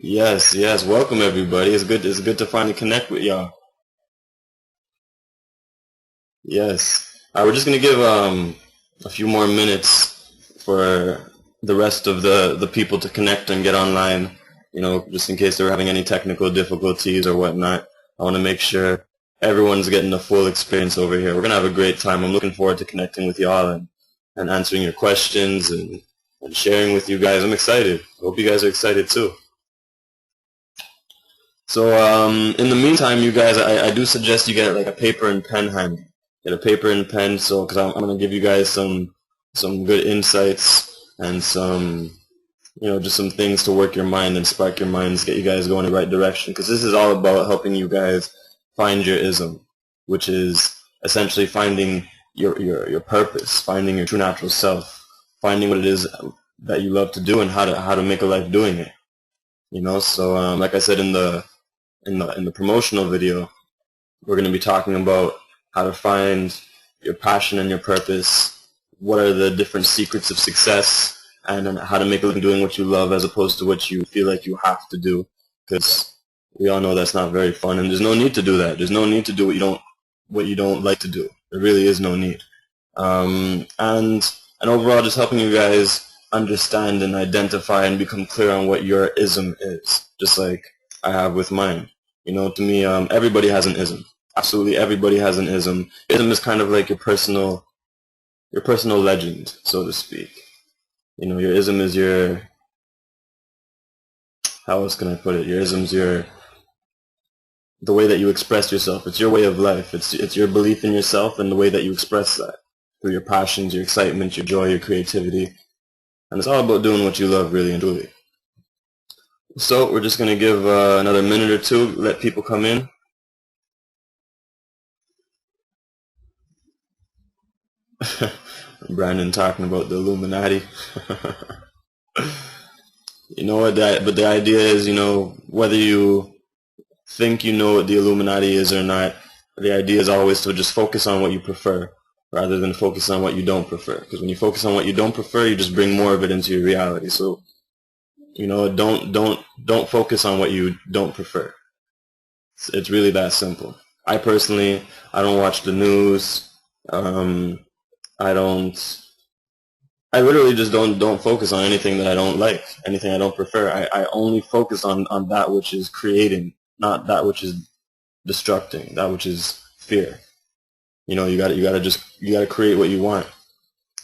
Yes, yes. Welcome everybody. It's good to finally connect with y'all. Yes. We're just gonna give a few more minutes for the rest of the people to connect and get online. Just in case they're having any technical difficulties or whatnot. I want to make sure everyone's getting the full experience over here. We're gonna have a great time. I'm looking forward to connecting with y'all and answering your questions and sharing with you guys. I'm excited. Hope you guys are excited too. So in the meantime, you guys, I do suggest you get like a paper and pen handy. Get a paper and pen, so because I'm going to give you guys some good insights and some just some things to work your mind and spark your minds, get you guys going in the right direction. Because this is all about helping you guys find your ism, which is essentially finding your purpose, finding your true natural self, finding what it is that you love to do and how to make a life doing it. So like I said in the promotional video, we're going to be talking about how to find your passion and your purpose, what are the different secrets of success, and then how to make a living doing what you love as opposed to what you feel like you have to do, because we all know that's not very fun, and there's no need to do that. There's no need to do what you don't like to do. There really is no need. And overall, just helping you guys understand and identify and become clear on what your ism is, just like I have with mine. To me, everybody has an ism. Absolutely everybody has an ism. Ism is kind of like your personal legend, so to speak. Your ism is how else can I put it? Your ism's the way that you express yourself. It's your way of life. It's your belief in yourself and the way that you express that through your passions, your excitement, your joy, your creativity. And it's all about doing what you love really and truly. So we're just going to give another minute or two, let people come in. Brandon talking about the Illuminati. You know what? But the idea is, whether you think you know what the Illuminati is or not, the idea is always to just focus on what you prefer rather than focus on what you don't prefer. Because when you focus on what you don't prefer, you just bring more of it into your reality. So, don't focus on what you don't prefer. It's really that simple. I personally, I don't watch the news. I don't. I literally just don't focus on anything that I don't like, anything I don't prefer. I only focus on that which is creating, not that which is destructing, that which is fear. You gotta create what you want.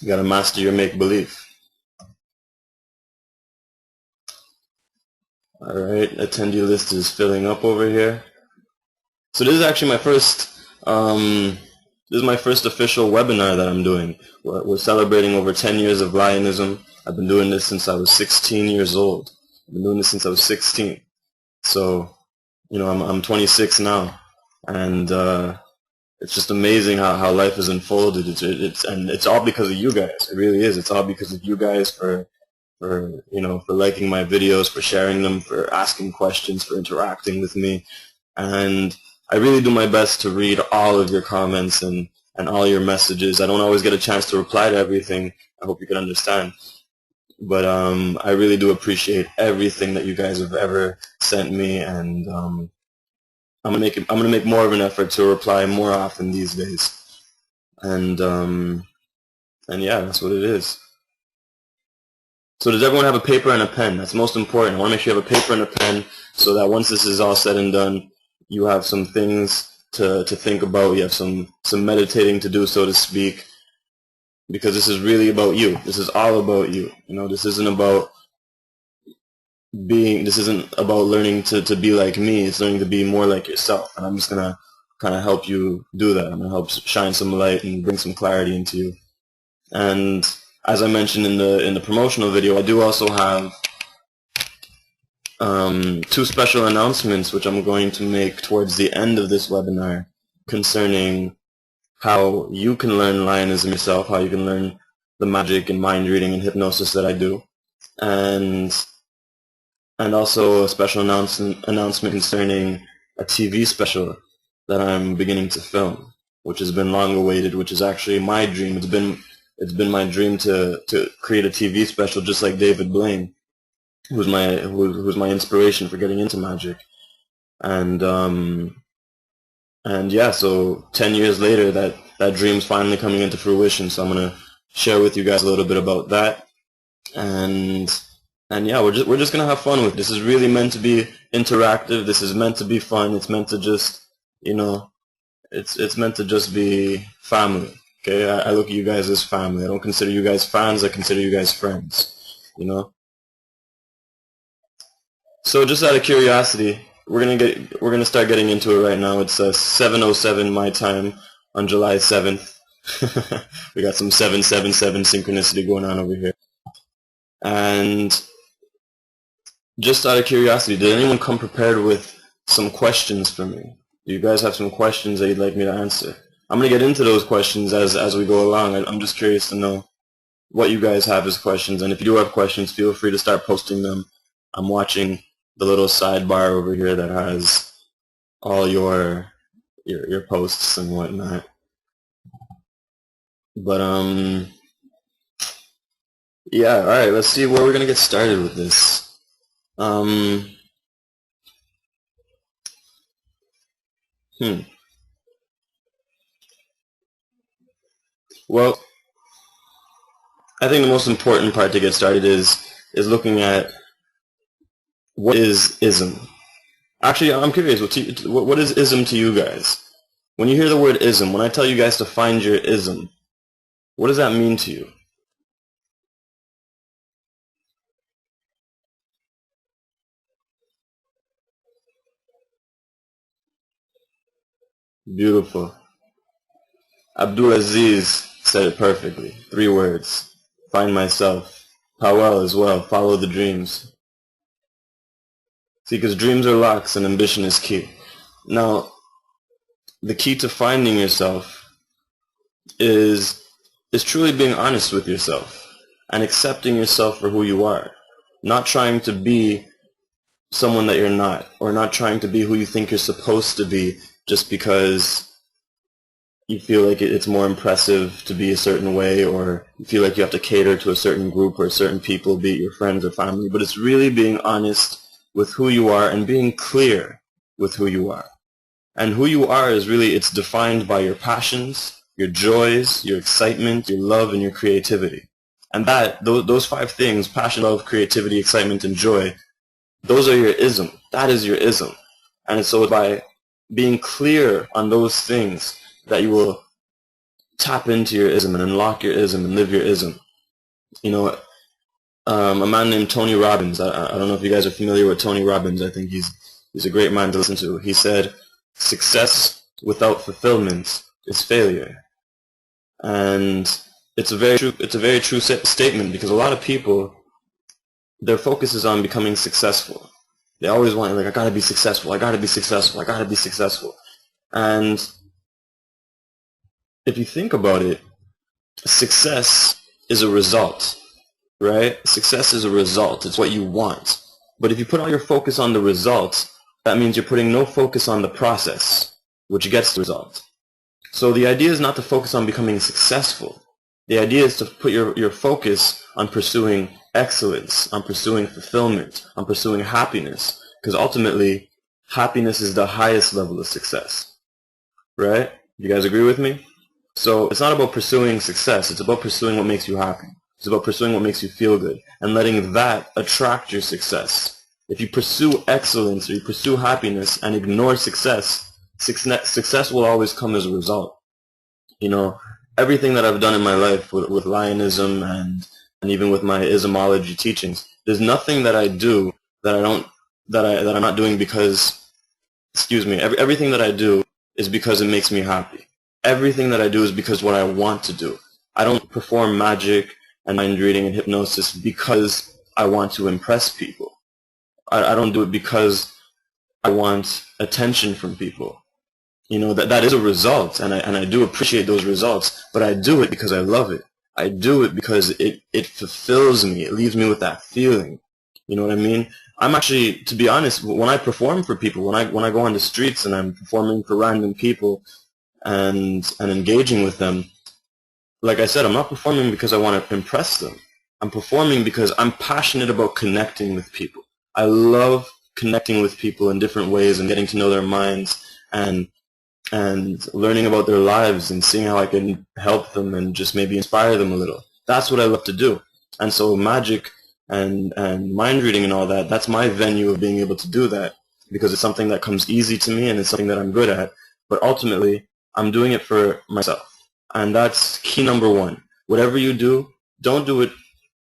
You gotta master your make believe. All right, attendee list is filling up over here. So this is actually my first. This is my first official webinar that I'm doing. We're celebrating over 10 years of LIONISM. I've been doing this since I was 16 years old. I've been doing this since I was 16. So, I'm 26 now, and it's just amazing how life has unfolded. It's all because of you guys. It really is. It's all because of you guys for liking my videos, for sharing them, for asking questions, for interacting with me, and I really do my best to read all of your comments and all your messages. I don't always get a chance to reply to everything. I hope you can understand. But I really do appreciate everything that you guys have ever sent me, and I'm gonna make more of an effort to reply more often these days. And yeah, that's what it is. So does everyone have a paper and a pen? That's most important. I want to make sure you have a paper and a pen so that once this is all said and done, you have some things to think about. You have some meditating to do, so to speak, because this is really about you. This is all about you. This isn't about learning to be like me. It's learning to be more like yourself. And I'm just going to kind of help you do that. I'm going to help shine some light and bring some clarity into you. And as I mentioned in the promotional video, I do also have two special announcements which I'm going to make towards the end of this webinar concerning how you can learn LIONISM yourself, how you can learn the magic and mind reading and hypnosis that I do, and also a special announcement concerning a TV special that I'm beginning to film, which has been long awaited, which is actually my dream. It's been my dream to create a TV special just like David Blaine. who's my inspiration for getting into magic. And yeah, so 10 years later, that dream's finally coming into fruition. So I'm gonna share with you guys a little bit about that. And yeah, we're just gonna have fun with it. This is really meant to be interactive. This is meant to be fun. It's meant to just, you know, it's meant to just be family. Okay, I look at you guys as family. I don't consider you guys fans. I consider you guys friends. You know. So just out of curiosity, we're gonna start getting into it right now. It's 7:07 my time on July 7th. We got some 777 synchronicity going on over here. And just out of curiosity, did anyone come prepared with some questions for me? Do you guys have some questions that you'd like me to answer? I'm going to get into those questions as we go along. I'm just curious to know what you guys have as questions. And if you do have questions, feel free to start posting them. I'm watching the little sidebar over here that has all your posts and whatnot. But yeah, all right. Let's see where we're gonna get started with this. Well, I think the most important part to get started is looking at what is ism. Actually, I'm curious. What is ism to you guys? When you hear the word ism, when I tell you guys to find your ism, what does that mean to you? Beautiful. Abdul Aziz said it perfectly. 3 words. Find myself. Powell as well. Follow the dreams. See, because dreams are locks and ambition is key. Now, the key to finding yourself is truly being honest with yourself and accepting yourself for who you are. Not trying to be someone that you're not, or not trying to be who you think you're supposed to be just because you feel like it's more impressive to be a certain way, or you feel like you have to cater to a certain group or certain people, be it your friends or family. But it's really being honest with who you are and being clear with who you are. And who you are is really, it's defined by your passions, your joys, your excitement, your love, and your creativity. And those 5 things, passion, love, creativity, excitement, and joy, those are your ism. That is your ism. And so by being clear on those things, that you will tap into your ism and unlock your ism and live your ism. You know, a man named Tony Robbins, I don't know if you guys are familiar with Tony Robbins. I think he's a great man to listen to. He said, success without fulfillment is failure. And it's a very true statement, because a lot of people, their focus is on becoming successful. They always want, like, I gotta be successful, I gotta be successful, I gotta be successful. And if you think about it, success is a result, right? Success is a result. It's what you want. But if you put all your focus on the result, that means you're putting no focus on the process, which gets the result. So the idea is not to focus on becoming successful. The idea is to put your focus on pursuing excellence, on pursuing fulfillment, on pursuing happiness. Because ultimately, happiness is the highest level of success, right? You guys agree with me? So it's not about pursuing success. It's about pursuing what makes you happy. It's about pursuing what makes you feel good and letting that attract your success. If you pursue excellence or you pursue happiness and ignore success will always come as a result. You know, everything that I've done in my life with LIONISM and even with my ismology teachings, there's nothing that I do that I'm not doing because, everything that I do is because it makes me happy. Everything that I do is because what I want to do. I don't perform magic and mind reading and hypnosis because I want to impress people. I don't do it because I want attention from people. You know, that is a result, and I do appreciate those results, but I do it because I love it. I do it because it fulfills me. It leaves me with that feeling. You know what I mean? I'm actually, to be honest, when I perform for people, when I go on the streets and I'm performing for random people, and engaging with them, like I said, I'm not performing because I want to impress them. I'm performing because I'm passionate about connecting with people. I love connecting with people in different ways and getting to know their minds and learning about their lives and seeing how I can help them and just maybe inspire them a little. That's what I love to do. And so magic and mind reading and all that, that's my venue of being able to do that because it's something that comes easy to me and it's something that I'm good at. But ultimately, I'm doing it for myself. And that's key number one. Whatever you do, don't do it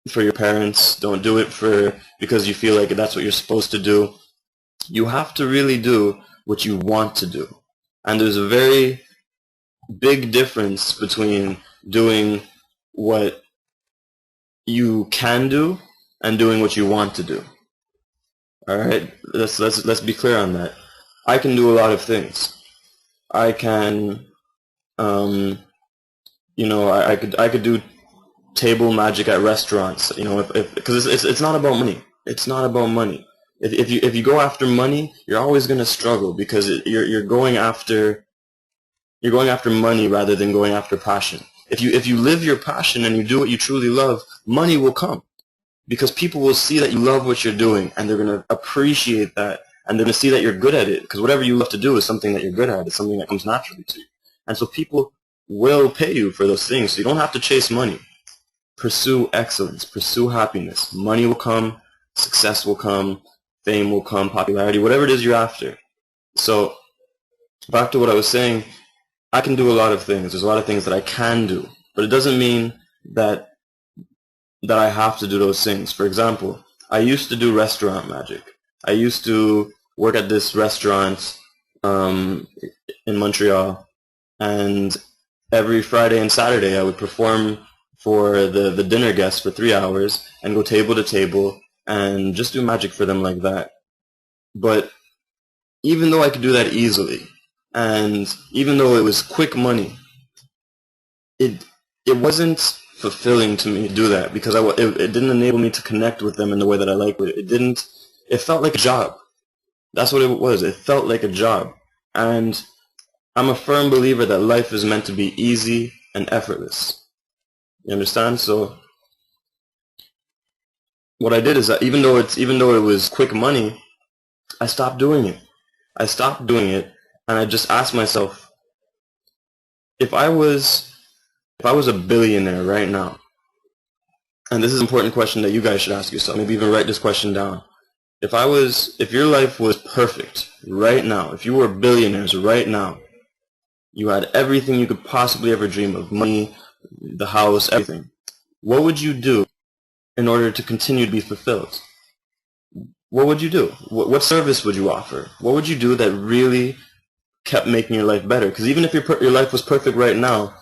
for your parents. Don't do it because you feel like that's what you're supposed to do. You have to really do what you want to do. And there's a very big difference between doing what you can do and doing what you want to do. All right, let's be clear on that. I can do a lot of things. I can, I could do table magic at restaurants. Because it's not about money. It's not about money. If you go after money, you're always going to struggle because you're going after money rather than going after passion. If you live your passion and you do what you truly love, money will come because people will see that you love what you're doing and they're going to appreciate that and they're going to see that you're good at it because whatever you love to do is something that you're good at. It's something that comes naturally to you. And so people will pay you for those things. So you don't have to chase money. Pursue excellence. Pursue happiness. Money will come. Success will come. Fame will come. Popularity. Whatever it is you're after. So back to what I was saying, I can do a lot of things. There's a lot of things that I can do. But it doesn't mean that I have to do those things. For example, I used to do restaurant magic. I used to work at this restaurant in Montreal, and every Friday and Saturday I would perform for the dinner guests for 3 hours and go table to table and just do magic for them like that. But even though I could do that easily, and even though it was quick money, it wasn't fulfilling to me to do that because it didn't enable me to connect with them in the way that I like with it. It felt like a job. That's what it was. It felt like a job. And I'm a firm believer that life is meant to be easy and effortless. You understand? So what I did is that even though it was quick money, I stopped doing it. I stopped doing it and I just asked myself, if I was a billionaire right now, and this is an important question that you guys should ask yourself, maybe even write this question down. If your life was perfect right now, if you were billionaires right now, you had everything you could possibly ever dream of, money, the house, everything, what would you do in order to continue to be fulfilled? What would you do? What service would you offer? What would you do that really kept making your life better? Because even if your life was perfect right now,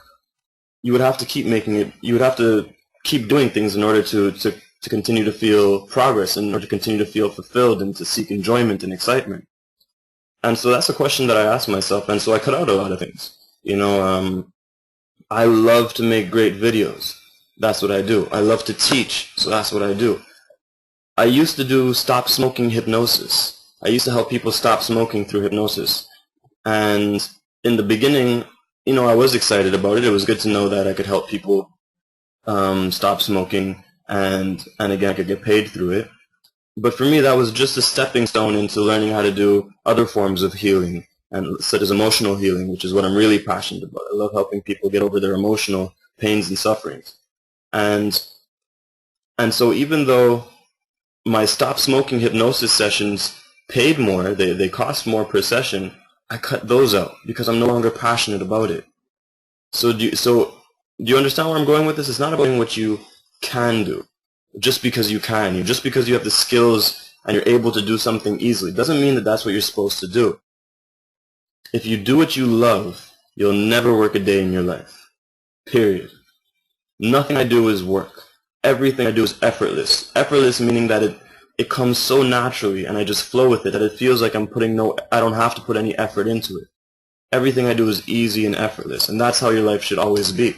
you would have to keep making it, you would have to keep doing things in order to continue to feel progress, in order to continue to feel fulfilled and to seek enjoyment and excitement. And so that's a question that I asked myself, and so I cut out a lot of things. I love to make great videos. That's what I do. I love to teach, so that's what I do. I used to do stop smoking hypnosis. I used to help people stop smoking through hypnosis. And in the beginning, I was excited about it. It was good to know that I could help people stop smoking, and again, I could get paid through it. But for me, that was just a stepping stone into learning how to do other forms of healing, and such as emotional healing, which is what I'm really passionate about. I love helping people get over their emotional pains and sufferings. And so even though my stop smoking hypnosis sessions paid more, they cost more per session, I cut those out because I'm no longer passionate about it. So do you understand where I'm going with this? It's not about doing what you can do just because you can. Just because you have the skills and you're able to do something easily doesn't mean that that's what you're supposed to do. If you do what you love, you'll never work a day in your life. Period. Nothing I do is work. Everything I do is effortless. Effortless meaning that it comes so naturally and I just flow with it that it feels like I don't have to put any effort into it. Everything I do is easy and effortless, and that's how your life should always be.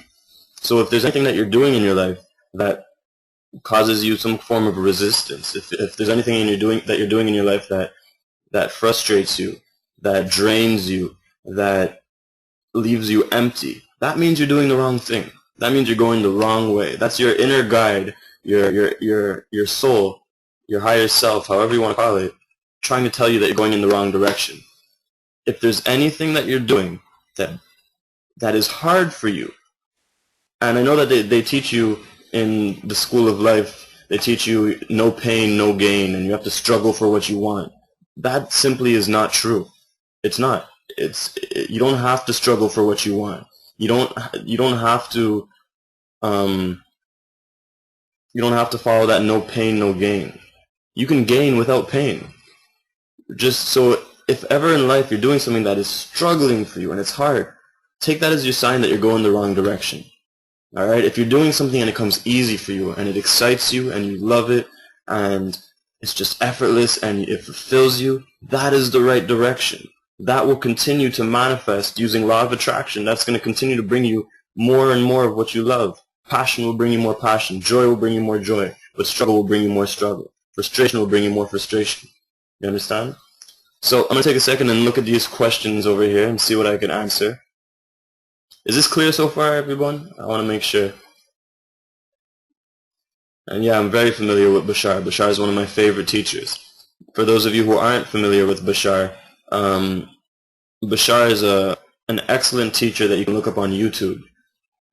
So if there's anything that you're doing in your life that causes you some form of resistance, if there's anything that you're doing in your life that frustrates you, that drains you, that leaves you empty, that means you're doing the wrong thing. That means you're going the wrong way. That's your inner guide your soul, your higher self, however you want to call it, trying to tell you that you're going in the wrong direction. If there's anything that you're doing that is hard for you, and I know that they teach you in the school of life, they teach you no pain, no gain, and you have to struggle for what you want. That simply is not true. It's not. You don't have to struggle for what you want. You don't have to follow that no pain, no gain. You can gain without pain. Just so if ever in life you're doing something that is struggling for you and it's hard, take that as your sign that you're going the wrong direction. Alright? If you're doing something and it comes easy for you and it excites you and you love it and it's just effortless and it fulfills you, that is the right direction. That will continue to manifest using law of attraction. That's going to continue to bring you more and more of what you love. Passion will bring you more passion. Joy will bring you more joy. But struggle will bring you more struggle. Frustration will bring you more frustration. You understand? So I'm going to take a second and look at these questions over here and see what I can answer. Is this clear so far, everyone? I want to make sure. And yeah, I'm very familiar with Bashar. Bashar is one of my favorite teachers. For those of you who aren't familiar with Bashar, Bashar is an excellent teacher that you can look up on YouTube.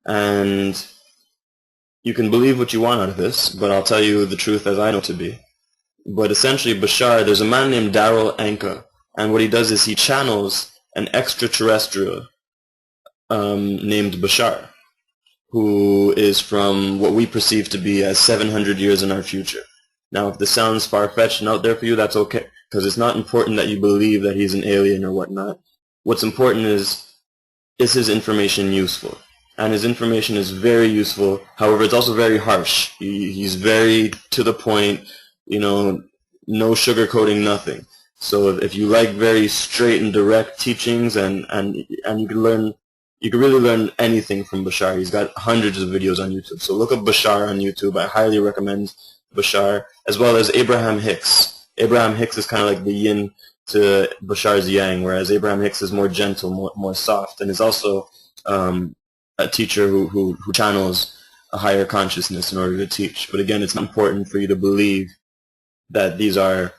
And you can believe what you want out of this, but I'll tell you the truth as I know it to be. But essentially, Bashar, there's a man named Daryl Anka, and what he does is he channels an extraterrestrial named Bashar, who is from what we perceive to be as 700 years in our future. Now, if this sounds far-fetched and out there for you, that's okay, because it's not important that you believe that he's an alien or whatnot. What's important is his information useful? And his information is very useful. However, it's also very harsh. He's very to the point, no sugarcoating, nothing. So if you like very straight and direct teachings, and you can really learn anything from Bashar. He's got hundreds of videos on YouTube. So look up Bashar on YouTube. I highly recommend Bashar, as well as Abraham Hicks. Abraham Hicks is kind of like the yin to Bashar's yang, whereas Abraham Hicks is more gentle, more soft, and is also a teacher who channels a higher consciousness in order to teach. But again, it's not important for you to believe that these are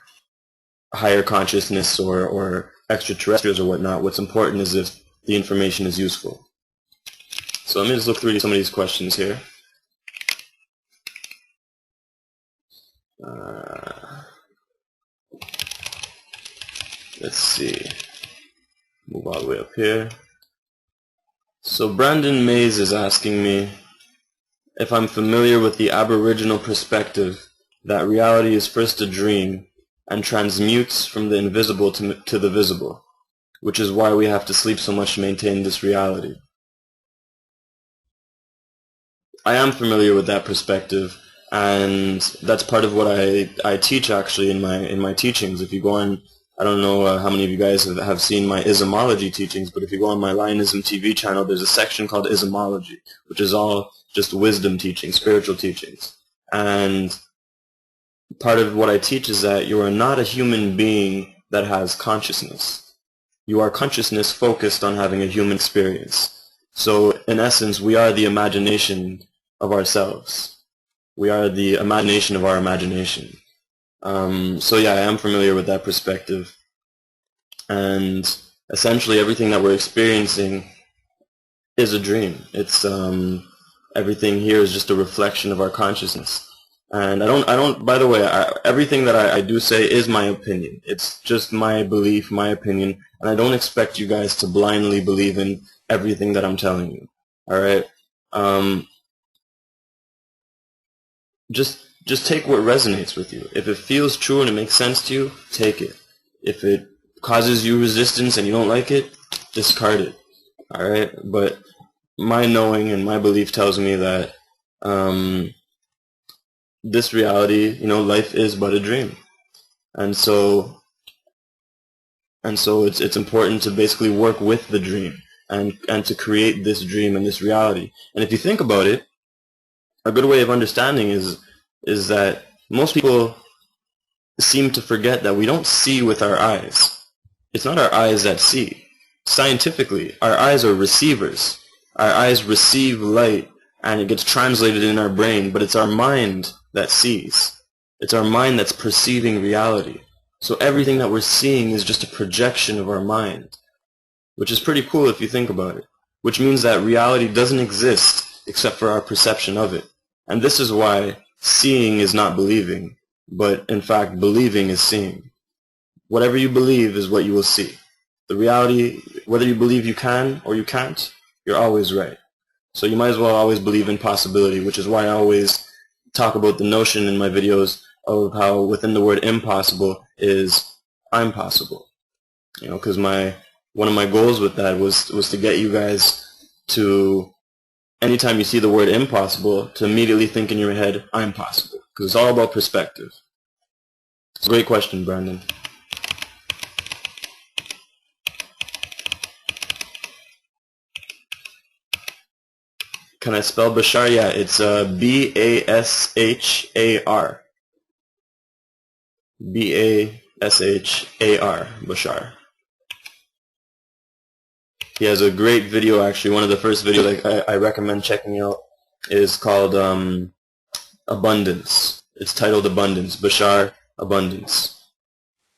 higher consciousness or extraterrestrials or whatnot. What's important is if the information is useful. So let me just look through some of these questions here. Let's see. Move all the way up here. So Brandon Mays is asking me if I'm familiar with the Aboriginal perspective that reality is first a dream and transmutes from the invisible to the visible, which is why we have to sleep so much to maintain this reality. I am familiar with that perspective, and that's part of what I teach actually in my teachings. If you go on, I don't know how many of you guys have seen my ismology teachings, but if you go on my LIONISM TV channel, there's a section called ismology, which is all just wisdom teachings, spiritual teachings. And part of what I teach is that you are not a human being that has consciousness. You are consciousness focused on having a human experience. So in essence, we are the imagination of ourselves. We are the imagination of our imagination. So yeah, I am familiar with that perspective. And essentially everything that we're experiencing is a dream. It's everything here is just a reflection of our consciousness. And I don't, by the way, everything that I do say is my opinion. It's just my belief, my opinion, and I don't expect you guys to blindly believe in everything that I'm telling you. Alright? Just take what resonates with you. If it feels true and it makes sense to you, take it. If it causes you resistance and you don't like it, discard it. Alright? But my knowing and my belief tells me that this reality, life is but a dream. And so it's important to basically work with the dream and to create this dream and this reality. And if you think about it, a good way of understanding is that most people seem to forget that we don't see with our eyes. It's not our eyes that see. Scientifically, our eyes are receivers. Our eyes receive light and it gets translated in our brain, but it's our mind that sees. It's our mind that's perceiving reality. So everything that we're seeing is just a projection of our mind, which is pretty cool if you think about it, which means that reality doesn't exist except for our perception of it. And this is why seeing is not believing, but in fact believing is seeing. Whatever you believe is what you will see. The reality, whether you believe you can or you can't, you're always right. So you might as well always believe in possibility, which is why I always talk about the notion in my videos of how within the word impossible is I'm possible. You know, because one of my goals with that was to get you guys to, anytime you see the word impossible, to immediately think in your head, I'm possible. Because it's all about perspective. It's a great question, Brandon. Can I spell Bashar? Yeah, it's B-A-S-H-A-R. B-A-S-H-A-R, Bashar. He has a great video, actually. One of the first videos I recommend checking out is called Abundance. It's titled Abundance, Bashar Abundance.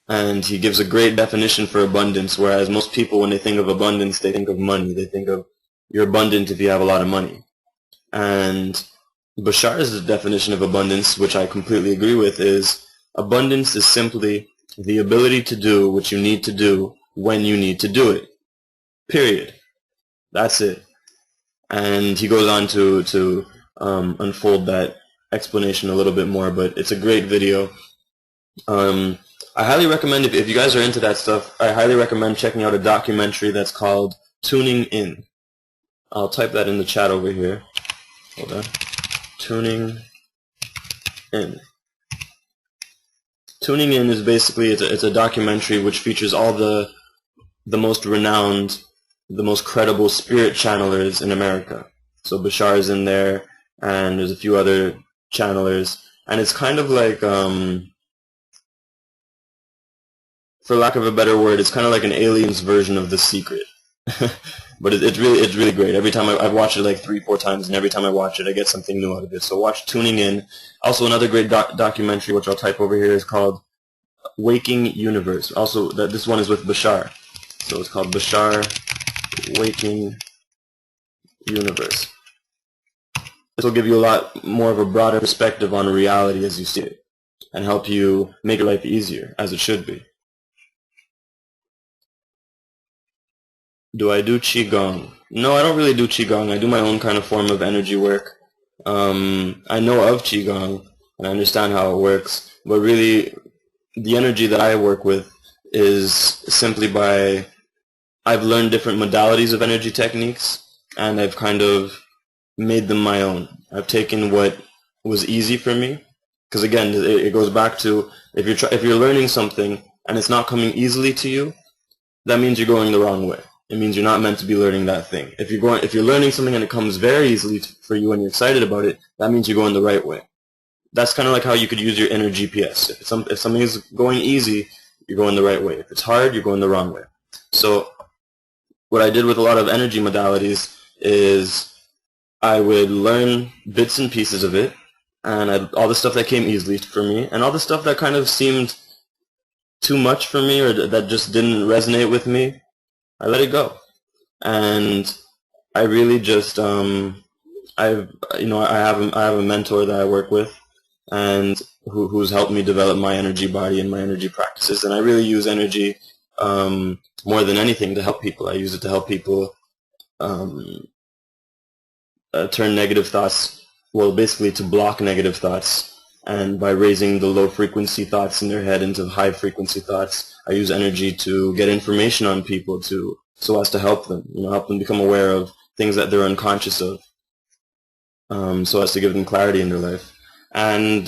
And he gives a great definition for abundance, whereas most people, when they think of abundance, they think of money. They think of you're abundant if you have a lot of money. And Bashar's definition of abundance, which I completely agree with, is abundance is simply the ability to do what you need to do when you need to do it. Period. That's it. And he goes on to unfold that explanation a little bit more, but it's a great video. I highly recommend, if you guys are into that stuff, I highly recommend checking out a documentary that's called Tuning In. I'll type that in the chat over here. Hold on. Tuning In. Tuning In is basically, it's a documentary which features all the most renowned, the most credible spirit channelers in America. So Bashar is in there, and there's a few other channelers, and it's kind of like, for lack of a better word, it's kind of like an alien's version of The Secret. But it's really great. Every time I've watched it like 3-4 times, and every time I watch it, I get something new out of it. So watch Tuning In. Also, another great documentary, which I'll type over here, is called Waking Universe. Also, this one is with Bashar. So it's called Bashar Waking Universe. This will give you a lot more of a broader perspective on reality as you see it, and help you make your life easier, as it should be. Do I do Qigong? No, I don't really do Qigong. I do my own kind of form of energy work. I know of Qigong, and I understand how it works, but really, the energy that I work with is simply by, I've learned different modalities of energy techniques, and I've kind of made them my own. I've taken what was easy for me, because again, it goes back to, if you're learning something and it's not coming easily to you, that means you're going the wrong way. It means you're not meant to be learning that thing. If you're learning something and it comes very easily for you and you're excited about it, that means you're going the right way. That's kind of like how you could use your inner GPS. If something is going easy, you're going the right way. If it's hard, you're going the wrong way. So what I did with a lot of energy modalities is I would learn bits and pieces of it, and all the stuff that came easily for me, and all the stuff that kind of seemed too much for me or that just didn't resonate with me, I let it go. And I really just I have a mentor that I work with, and who's helped me develop my energy body and my energy practices. And I really use energy more than anything to help people. I use it to help people turn negative thoughts, well, basically to block negative thoughts. And by raising the low frequency thoughts in their head into high frequency thoughts, I use energy to get information on people so as to help them, help them become aware of things that they're unconscious of, so as to give them clarity in their life. And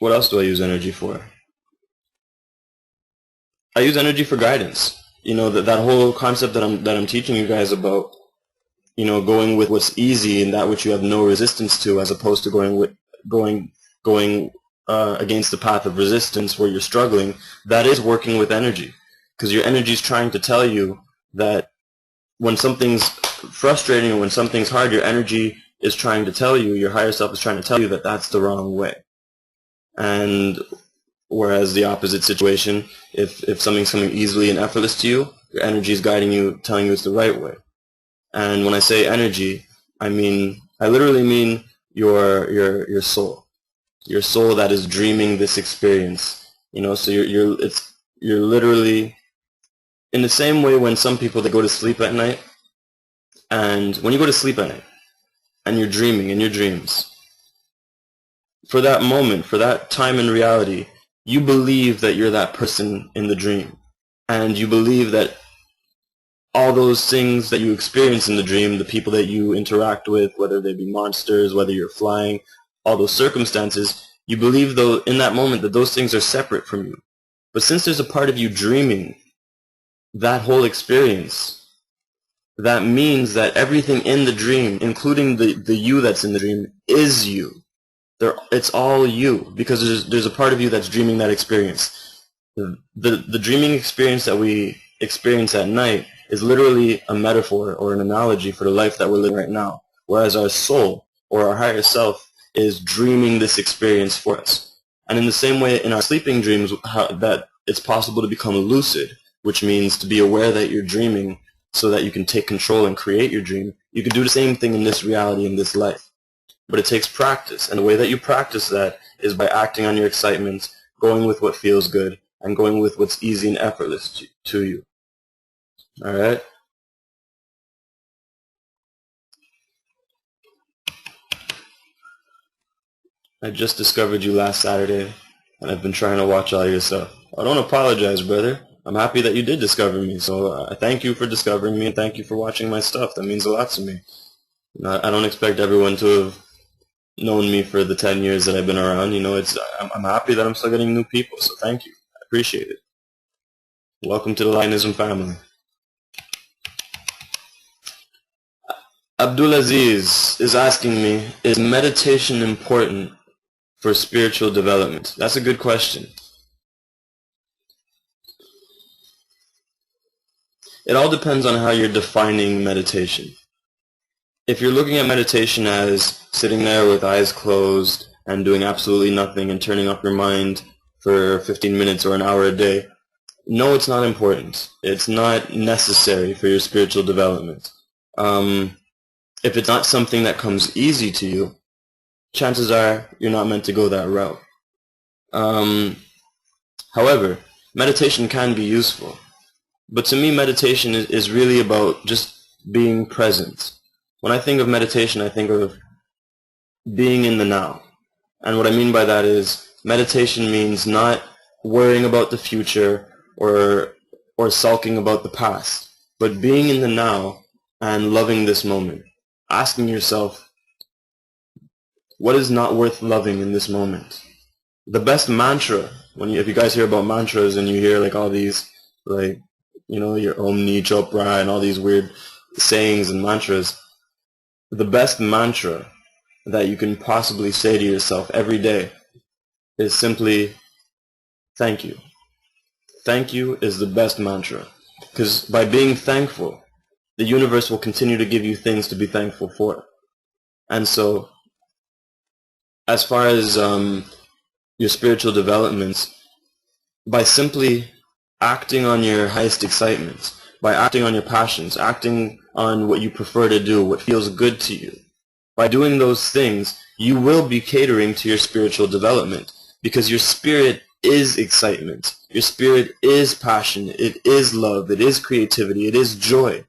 what else do I use energy for? I use energy for guidance. That whole concept that I'm teaching you guys about, going with what's easy and that which you have no resistance to, as opposed to going against the path of resistance where you're struggling. That is working with energy, because your energy is trying to tell you that when something's frustrating or when something's hard, your energy is trying to tell you, your higher self is trying to tell you that that's the wrong way. And whereas the opposite situation, if something's coming easily and effortless to you, your energy is guiding you, telling you it's the right way. And when I say energy, I literally mean your soul. Your soul that is dreaming this experience. So you're literally in the same way when some people, they go to sleep at night, and when you go to sleep at night and you're dreaming in your dreams, for that moment, for that time in reality, you believe that you're that person in the dream, and you believe that all those things that you experience in the dream, the people that you interact with, whether they be monsters, whether you're flying, all those circumstances, you believe though in that moment that those things are separate from you. But since there's a part of you dreaming that whole experience, that means that everything in the dream, including the you that's in the dream, is you. It's all you, because there's a part of you that's dreaming that experience. The dreaming experience that we experience at night is literally a metaphor or an analogy for the life that we're living right now, whereas our soul or our higher self is dreaming this experience for us. And in the same way, in our sleeping dreams, that it's possible to become lucid, which means to be aware that you're dreaming so that you can take control and create your dream. You can do the same thing in this reality, in this life. But it takes practice, and the way that you practice that is by acting on your excitement, going with what feels good, and going with what's easy and effortless to you. Alright? I just discovered you last Saturday, and I've been trying to watch all your stuff. I don't apologize, brother. I'm happy that you did discover me, so I thank you for discovering me, and thank you for watching my stuff. That means a lot to me. I don't expect everyone to have known me for the 10 years that I've been around. I'm happy that I'm still getting new people, so thank you. I appreciate it. Welcome to the LIONISM family. Abdulaziz is asking me, is meditation important for spiritual development? That's a good question. It all depends on how you're defining meditation. If you're looking at meditation as sitting there with eyes closed and doing absolutely nothing and turning off your mind for 15 minutes or an hour a day, no, it's not important. It's not necessary for your spiritual development. If it's not something that comes easy to you, chances are you're not meant to go that route. However, meditation can be useful. But to me, meditation is really about just being present. When I think of meditation, I think of being in the now. And what I mean by that is meditation means not worrying about the future or sulking about the past, but being in the now and loving this moment. Asking yourself, what is not worth loving in this moment? The best mantra, if you guys hear about mantras and you hear like all these, like, your Om Ni Chopra and all these weird sayings and mantras, the best mantra that you can possibly say to yourself every day is simply, thank you. Thank you is the best mantra. Because by being thankful, the universe will continue to give you things to be thankful for. And so, as far as your spiritual developments, by simply acting on your highest excitements, by acting on your passions, acting on what you prefer to do, what feels good to you, by doing those things, you will be catering to your spiritual development, because your spirit is excitement. Your spirit is passion. It is love. It is creativity. It is joy.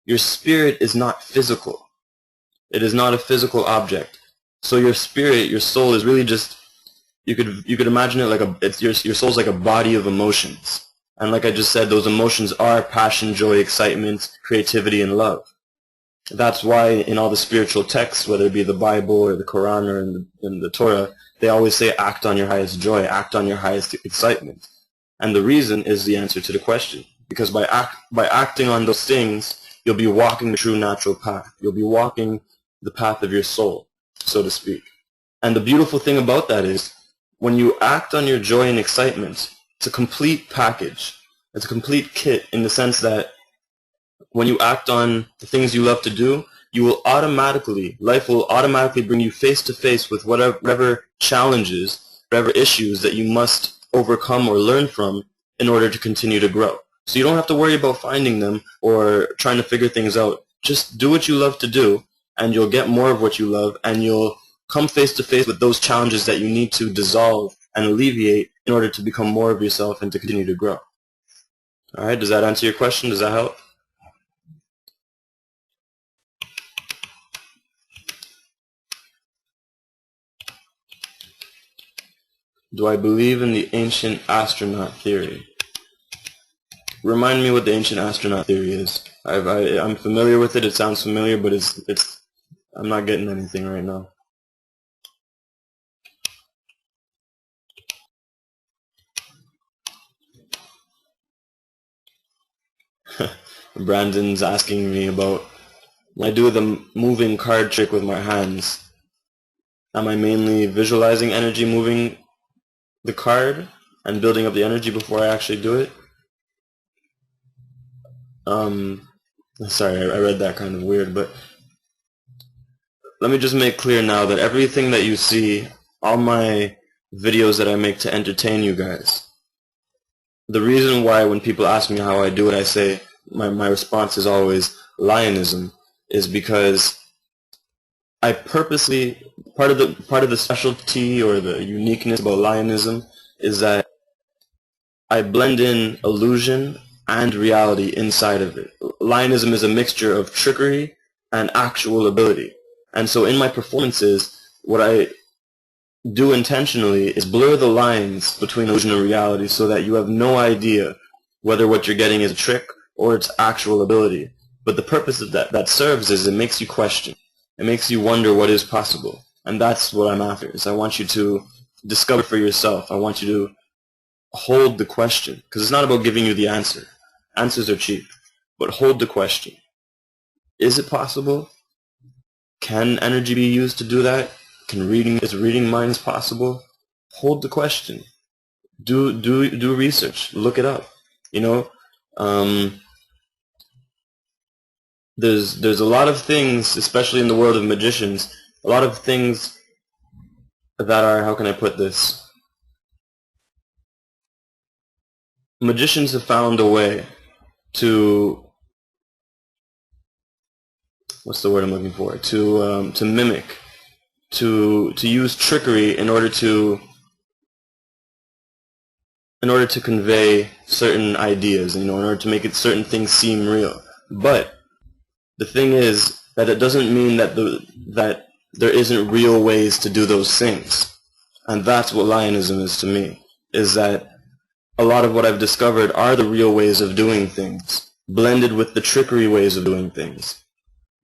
Your spirit is not physical. It is not a physical object. So your spirit, your soul is really just, you could imagine it like your soul's like a body of emotions. And like I just said, those emotions are passion, joy, excitement, creativity, and love. That's why in all the spiritual texts, whether it be the Bible or the Quran or in the Torah, they always say act on your highest joy, act on your highest excitement. And the reason is the answer to the question. Because by acting on those things, you'll be walking the true natural path. You'll be walking the path of your soul, so to speak. And the beautiful thing about that is, when you act on your joy and excitement, it's a complete package. It's a complete kit in the sense that when you act on the things you love to do, life will automatically bring you face to face with whatever challenges, whatever issues that you must overcome or learn from in order to continue to grow. So you don't have to worry about finding them or trying to figure things out. Just do what you love to do, and you'll get more of what you love, and you'll come face to face with those challenges that you need to dissolve and alleviate in order to become more of yourself and to continue to grow. All right, does that answer your question? Does that help? Do I believe in the ancient astronaut theory? Remind me what the ancient astronaut theory is. I'm familiar with it. It sounds familiar, but I'm not getting anything right now. Brandon's asking me about when I do the moving card trick with my hands. Am I mainly visualizing energy moving the card and building up the energy before I actually do it? Sorry, I read that kind of weird, but let me just make clear now that everything that you see, all my videos that I make to entertain you guys, the reason why when people ask me how I do it, I say my response is always LIONISM, is because I purposely, part of the specialty or the uniqueness about LIONISM is that I blend in illusion and reality inside of it. LIONISM is a mixture of trickery and actual ability. And so in my performances, what I do intentionally is blur the lines between illusion and reality so that you have no idea whether what you're getting is a trick or it's actual ability. But the purpose of that serves is it makes you question. It makes you wonder what is possible. And that's what I'm after, is I want you to discover for yourself. I want you to hold the question, because it's not about giving you the answer. Answers are cheap. But hold the question. Is it possible? Can energy be used to do that? Is reading minds possible? Hold the question. Do research. Look it up. You know, there's a lot of things, especially in the world of magicians, a lot of things that are, how can I put this? Magicians have found a way to, what's the word I'm looking for? To mimic, to use trickery in order to convey certain ideas, in order to make certain things seem real. But the thing is that it doesn't mean that that there isn't real ways to do those things. And that's what LIONISM is to me, is that a lot of what I've discovered are the real ways of doing things, blended with the trickery ways of doing things,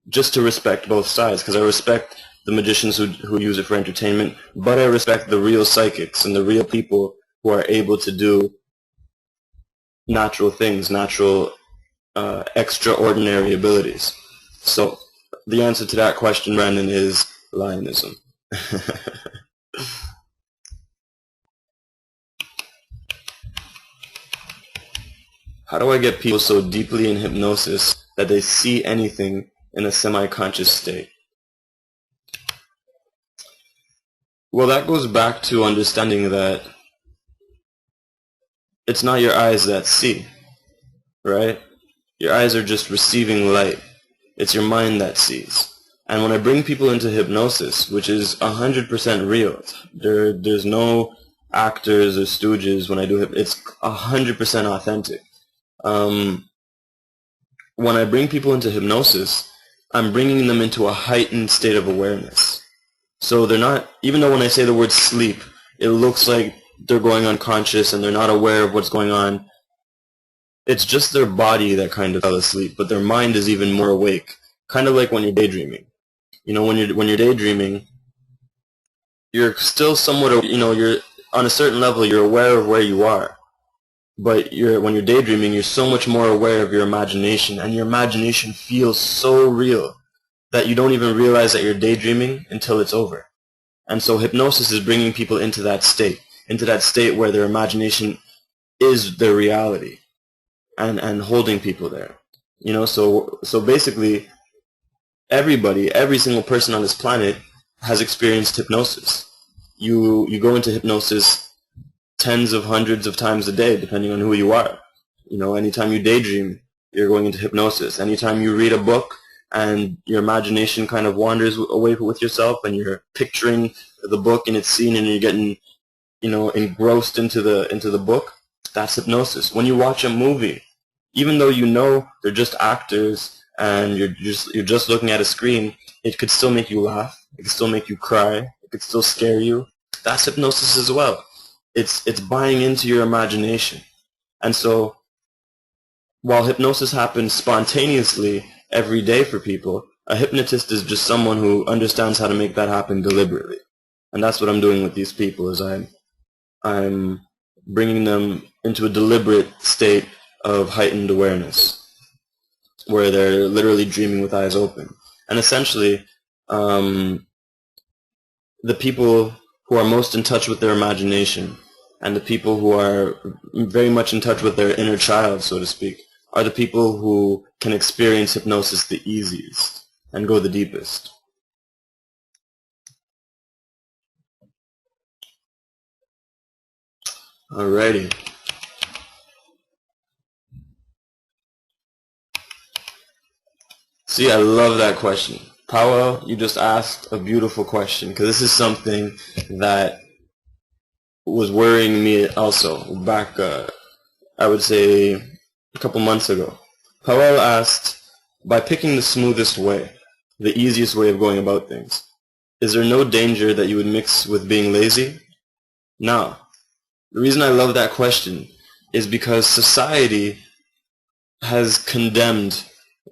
just to respect both sides, because I respect the magicians who use it for entertainment, but I respect the real psychics and the real people who are able to do natural things, natural, extraordinary abilities. So the answer to that question, Brandon, is LIONISM. How do I get people so deeply in hypnosis that they see anything in a semi-conscious state? Well, that goes back to understanding that it's not your eyes that see, right? Your eyes are just receiving light. It's your mind that sees. And when I bring people into hypnosis, which is 100% real, there's no actors or stooges when I do it. It's 100% authentic. When I bring people into hypnosis, I'm bringing them into a heightened state of awareness. So they're not, even though when I say the word sleep, it looks like they're going unconscious and they're not aware of what's going on. It's just their body that kind of fell asleep, but their mind is even more awake. Kind of like when you're daydreaming. You know, when you're daydreaming, you're still somewhat, you know, you're on a certain level, you're aware of where you are. But when you're daydreaming, you're so much more aware of your imagination, and your imagination feels so real that you don't even realize that you're daydreaming until it's over. And so hypnosis is bringing people into that state where their imagination is their reality, and holding people there. You know, so basically everybody, every single person on this planet has experienced hypnosis. You go into hypnosis tens of hundreds of times a day, depending on who you are. You know, anytime you daydream, you're going into hypnosis. Anytime you read a book and your imagination kind of wanders away with yourself and you're picturing the book and its scene and you're getting, you know, engrossed into the book, that's hypnosis. When you watch a movie, even though you know they're just actors and you're just looking at a screen, it could still make you laugh. It could still make you cry. It could still scare you. That's hypnosis as well. It's buying into your imagination. And so while hypnosis happens spontaneously every day for people, a hypnotist is just someone who understands how to make that happen deliberately. And that's what I'm doing with these people, is I'm bringing them into a deliberate state of heightened awareness, where they're literally dreaming with eyes open. And essentially, the people who are most in touch with their imagination and the people who are very much in touch with their inner child, so to speak, are the people who can experience hypnosis the easiest and go the deepest. Alrighty. See, I love that question. Powell, you just asked a beautiful question, because this is something that was worrying me also back, I would say, a couple months ago. Powell asked, by picking the smoothest way, the easiest way of going about things, is there no danger that you would mix with being lazy? Now, the reason I love that question is because society has condemned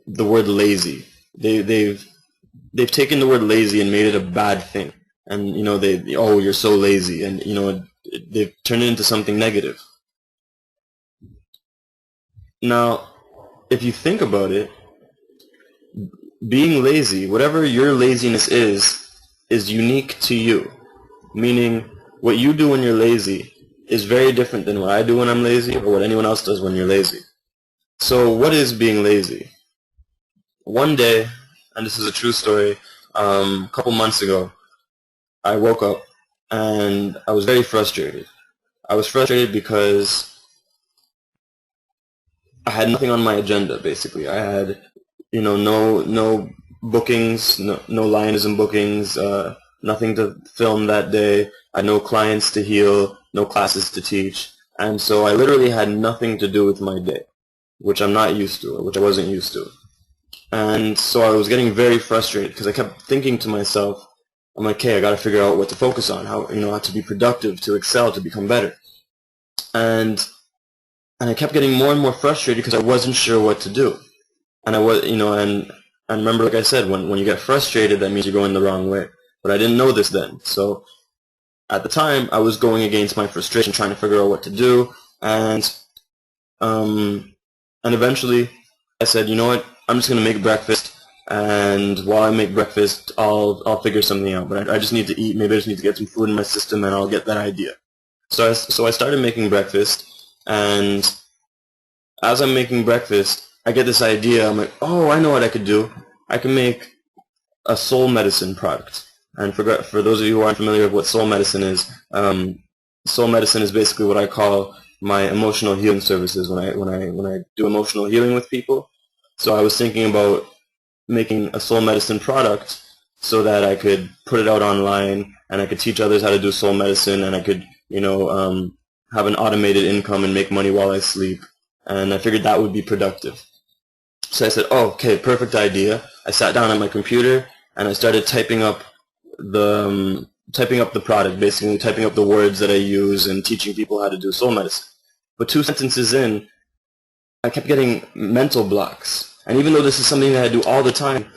the word lazy. They've taken the word lazy and made it a bad thing. And, you know, oh, you're so lazy. And, you know, they've turned it into something negative. Now, if you think about it, being lazy, whatever your laziness is unique to you. Meaning, what you do when you're lazy is very different than what I do when I'm lazy or what anyone else does when you're lazy. So what is being lazy? One day, and this is a true story, a couple months ago, I woke up and I was very frustrated. I was frustrated because I had nothing on my agenda, basically. I had, you know, no bookings, no LIONISM bookings, nothing to film that day. I had no clients to heal, no classes to teach. And so I literally had nothing to do with my day, which I'm not used to, or which I wasn't used to. And so I was getting very frustrated because I kept thinking to myself, I'm like, okay, I got to figure out what to focus on, how, you know, how to be productive, to excel, to become better. And I kept getting more and more frustrated because I wasn't sure what to do. And I was, you know, and remember, like I said, when you get frustrated, that means you're going the wrong way. But I didn't know this then. So at the time, I was going against my frustration, trying to figure out what to do. And eventually, I said, you know what? I'm just going to make breakfast, and while I make breakfast, I'll figure something out. But I just need to eat. Maybe I just need to get some food in my system, and I'll get that idea. So I started making breakfast, and as I'm making breakfast, I get this idea. I'm like, oh, I know what I could do. I can make a soul medicine product. And for those of you who aren't familiar with what soul medicine is basically what I call my emotional healing services when I do emotional healing with people. So I was thinking about making a soul medicine product so that I could put it out online and I could teach others how to do soul medicine, and I could, you know, have an automated income and make money while I sleep. And I figured that would be productive. So I said, oh, okay, perfect idea. I sat down at my computer and I started typing up the product, basically typing up the words that I use and teaching people how to do soul medicine. But 2 sentences in, I kept getting mental blocks. And even though this is something that I do all the time,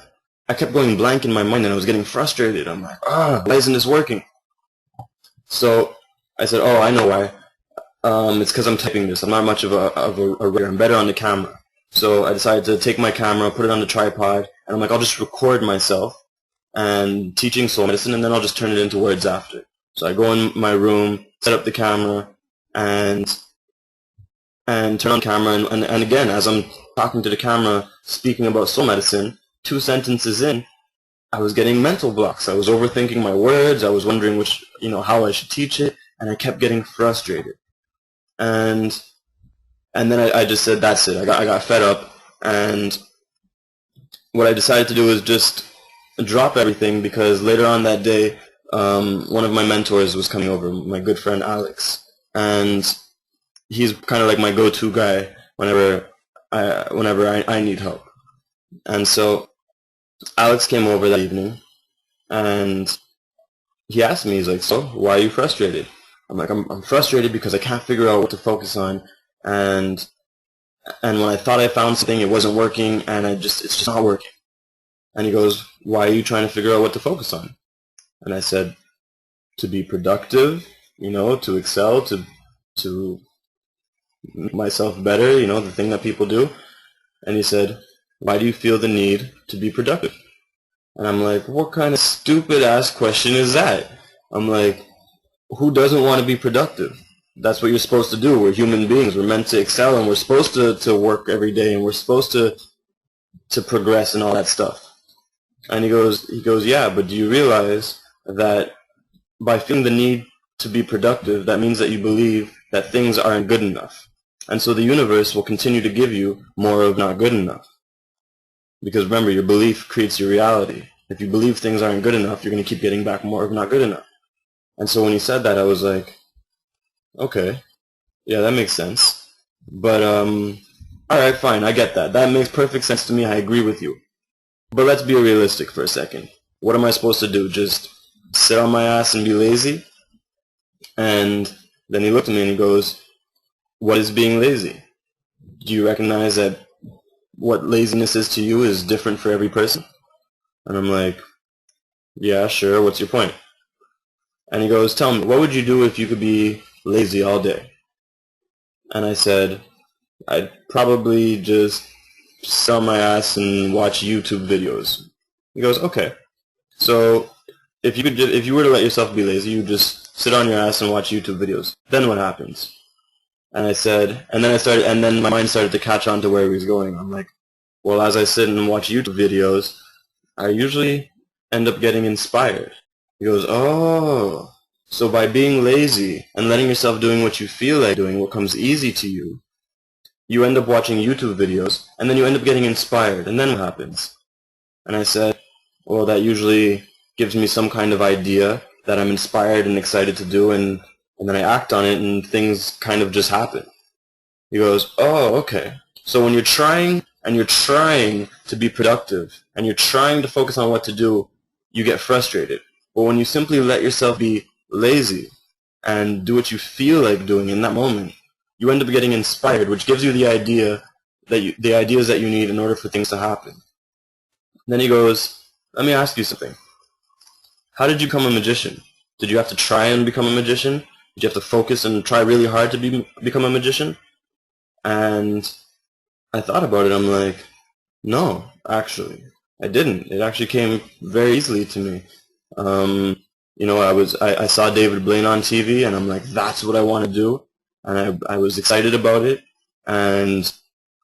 I kept going blank in my mind and I was getting frustrated. I'm like, why isn't this working? So I said, oh, I know why. It's because I'm typing this. I'm not much of a writer. I'm better on the camera. So I decided to take my camera, put it on the tripod, and I'm like, I'll just record myself and teaching soul medicine, and then I'll just turn it into words after. So I go in my room, set up the camera, and and turn on camera, and again, as I'm talking to the camera, speaking about soul medicine, 2 sentences in, I was getting mental blocks. I was overthinking my words. I was wondering how I should teach it, and I kept getting frustrated. And then I just said, that's it. I got fed up, and what I decided to do was just drop everything, because later on that day, one of my mentors was coming over, my good friend Alex, and he's kind of like my go-to guy whenever I need help. And so Alex came over that evening, and he asked me, he's like, so why are you frustrated? I'm like, I'm frustrated because I can't figure out what to focus on, and when I thought I found something, it wasn't working, and it's just not working. And he goes, why are you trying to figure out what to focus on? And I said, to be productive, to excel, to make myself better, the thing that people do. And he said, why do you feel the need to be productive? And I'm like, what kind of stupid ass question is that? I'm like, who doesn't want to be productive? That's what you're supposed to do. We're human beings. We're meant to excel, and we're supposed to work every day, and we're supposed to progress and all that stuff. And he goes, yeah, but do you realize that by feeling the need to be productive, that means that you believe that things aren't good enough. And so the universe will continue to give you more of not good enough. Because remember, your belief creates your reality. If you believe things aren't good enough, you're going to keep getting back more of not good enough. And so when he said that, I was like, okay, yeah, that makes sense. But, alright, fine, I get that. That makes perfect sense to me. I agree with you. But let's be realistic for a second. What am I supposed to do? Just sit on my ass and be lazy? And then he looked at me and he goes, what is being lazy? Do you recognize that what laziness is to you is different for every person? And I'm like, yeah, sure, what's your point? And he goes, tell me, what would you do if you could be lazy all day? And I said, I'd probably just sit on my ass and watch YouTube videos. He goes, okay. So if you were to let yourself be lazy, you just sit on your ass and watch YouTube videos. Then what happens? And I said, and then my mind started to catch on to where he was going. I'm like, well, as I sit and watch YouTube videos, I usually end up getting inspired. He goes, oh, so by being lazy and letting yourself doing what you feel like doing, what comes easy to you, you end up watching YouTube videos, and then you end up getting inspired, and then what happens? And I said, well, that usually gives me some kind of idea that I'm inspired and excited to do, and then I act on it, and things kind of just happen. He goes, oh, okay. So when you're trying to be productive, and you're trying to focus on what to do, you get frustrated. But when you simply let yourself be lazy and do what you feel like doing in that moment, you end up getting inspired, which gives you the ideas that you need in order for things to happen. Then he goes, let me ask you something. How did you become a magician? Did you have to try and become a magician? Did you have to focus and try really hard to become a magician? And I thought about it. I'm like, no, actually, I didn't. It actually came very easily to me. I saw David Blaine on TV, and I'm like, that's what I want to do. And I was excited about it, and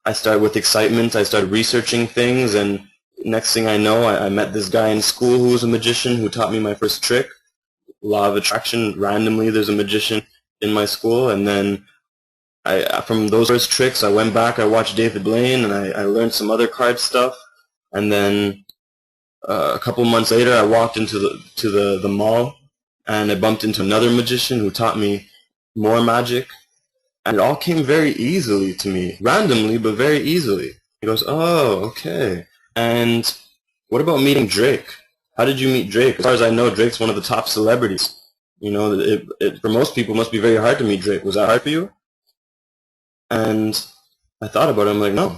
I started with excitement. I started researching things, and next thing I know, I met this guy in school who was a magician who taught me my first trick, law of attraction. Randomly, there's a magician in my school, and then from those first tricks, I went back, I watched David Blaine, and I learned some other card stuff, and then a couple months later, I walked into the mall, and I bumped into another magician who taught me more magic. And it all came very easily to me, randomly, but very easily. He goes, oh, okay. And what about meeting Drake? How did you meet Drake? As far as I know, Drake's one of the top celebrities. For most people, it must be very hard to meet Drake. Was that hard for you? And I thought about it. I'm like, no,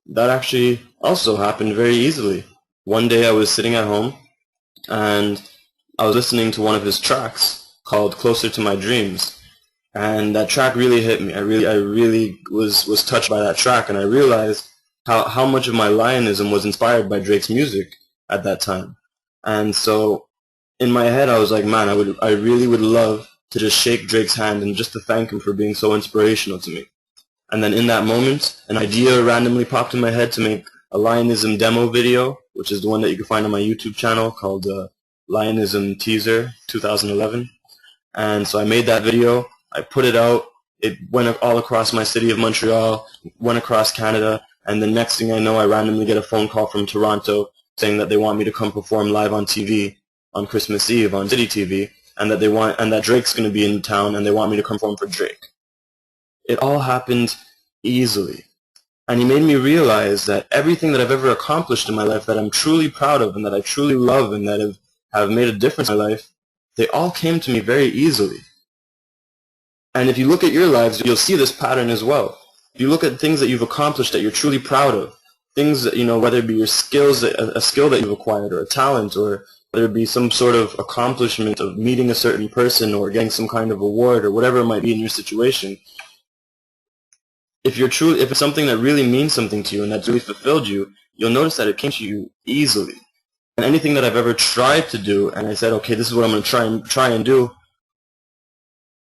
that actually also happened very easily. One day I was sitting at home, and I was listening to one of his tracks called Closer to My Dreams. And that track really hit me. I really was touched by that track, and I realized how much of my Lionism was inspired by Drake's music at that time. And so in my head I was like, man, I really would love to just shake Drake's hand and just to thank him for being so inspirational to me. And then in that moment, an idea randomly popped in my head to make a LIONISM demo video, which is the one that you can find on my YouTube channel called LIONISM Teaser 2011. And so I made that video, I put it out, it went all across my city of Montreal, went across Canada, and the next thing I know, I randomly get a phone call from Toronto saying that they want me to come perform live on TV on Christmas Eve on City TV, and that Drake's going to be in town, and they want me to come perform for Drake. It all happened easily. And he made me realize that everything that I've ever accomplished in my life that I'm truly proud of and that I truly love and that have made a difference in my life, they all came to me very easily. And if you look at your lives, you'll see this pattern as well. If you look at things that you've accomplished that you're truly proud of, things that, whether it be your skills, a skill that you've acquired, or a talent, or whether it be some sort of accomplishment of meeting a certain person or getting some kind of award or whatever it might be in your situation, if it's something that really means something to you and that's really fulfilled you, you'll notice that it came to you easily. And anything that I've ever tried to do, and I said, okay, this is what I'm going to try and do,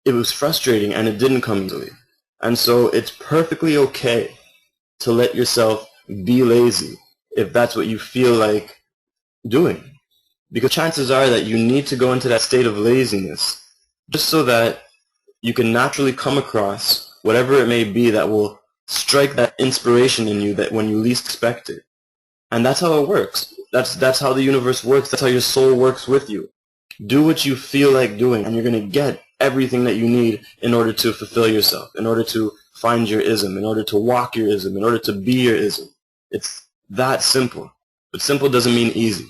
it was frustrating and it didn't come easily. And so it's perfectly okay to let yourself be lazy if that's what you feel like doing. Because chances are that you need to go into that state of laziness just so that you can naturally come across whatever it may be that will strike that inspiration in you that when you least expect it. And that's how it works. That's how the universe works. That's how your soul works with you. Do what you feel like doing, and you're going to get everything that you need in order to fulfill yourself, in order to find your ism, in order to walk your ism, in order to be your ism. It's that simple. But simple doesn't mean easy.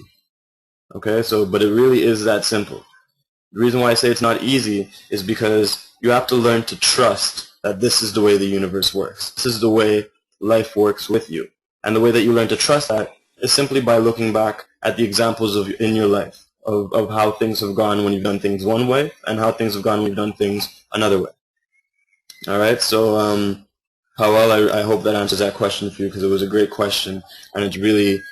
Okay, but it really is that simple. The reason why I say it's not easy is because you have to learn to trust that this is the way the universe works. This is the way life works with you. And the way that you learn to trust that is simply by looking back at the examples in your life of how things have gone when you've done things one way and how things have gone when you've done things another way. All right, so Hawal, I hope that answers that question for you, because it was a great question, and it's really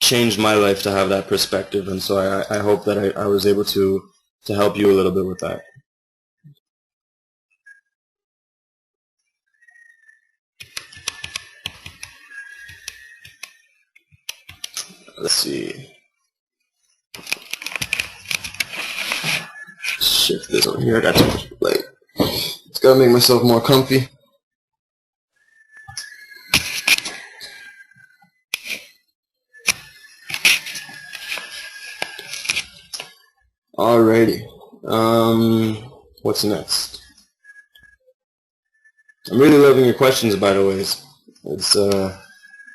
changed my life to have that perspective, and so I hope that I was able to help you a little bit with that. Let's see. Shift this over here. I got too much light. Just gotta make myself more comfy. Alrighty. What's next? I'm really loving your questions, by the way.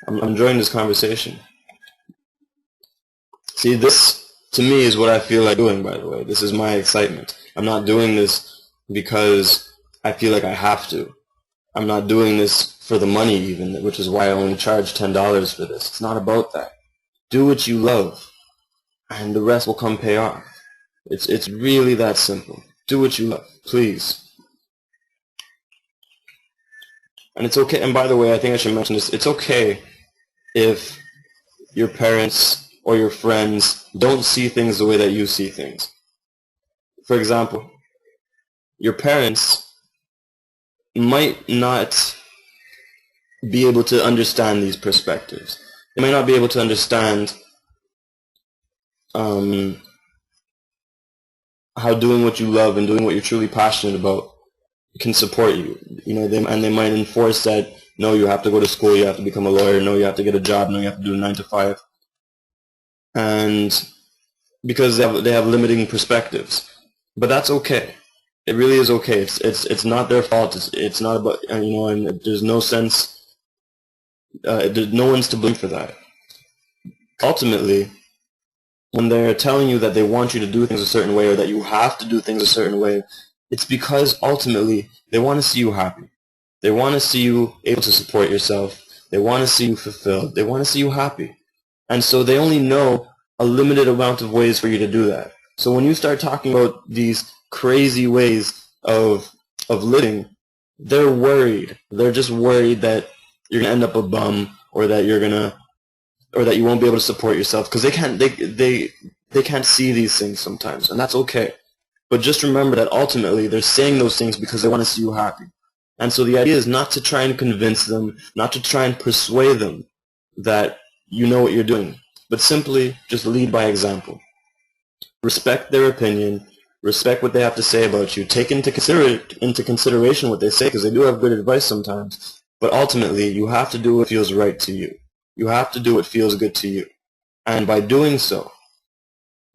I'm enjoying this conversation. See, this, to me, is what I feel like doing, by the way. This is my excitement. I'm not doing this because I feel like I have to. I'm not doing this for the money, even, which is why I only charge $10 for this. It's not about that. Do what you love, and the rest will come pay off. It's really that simple. Do what you love, please. And it's okay, and by the way, I think I should mention this, it's okay if your parents or your friends don't see things the way that you see things. For example, your parents might not be able to understand these perspectives. They might not be able to understand how doing what you love and doing what you're truly passionate about can support you. And they might enforce that, no, you have to go to school, you have to become a lawyer, no, you have to get a job, no, you have to do a 9 to 5. And because they have limiting perspectives. But that's okay. It really is okay. It's not their fault. It's not about, and there's no sense, no one's to blame for that. Ultimately, when they're telling you that they want you to do things a certain way or that you have to do things a certain way, it's because ultimately they want to see you happy. They want to see you able to support yourself. They want to see you fulfilled. They want to see you happy. And so they only know a limited amount of ways for you to do that. So when you start talking about these crazy ways of living, they're worried. They're just worried that you're going to end up a bum, or that you won't be able to support yourself, because they can't see these things sometimes, and that's okay. But just remember that ultimately they're saying those things because they want to see you happy. And so the idea is not to try and convince them, not to try and persuade them that you know what you're doing, but simply just lead by example. Respect their opinion, respect what they have to say about you, take into consideration what they say, because they do have good advice sometimes, but ultimately you have to do what feels right to you. You have to do what feels good to you. And by doing so,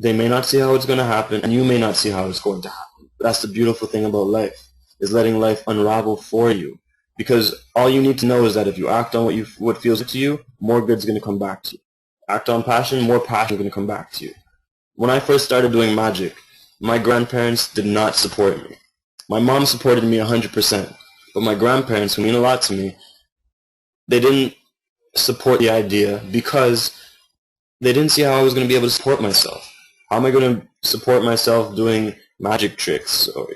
they may not see how it's going to happen, and you may not see how it's going to happen. That's the beautiful thing about life, is letting life unravel for you. Because all you need to know is that if you act on what feels good to you, more good is going to come back to you. Act on passion, more passion is going to come back to you. When I first started doing magic, my grandparents did not support me. My mom supported me 100%, but my grandparents, who mean a lot to me, they didn't support the idea because they didn't see how I was going to be able to support myself. How am I going to support myself doing magic tricks? Or,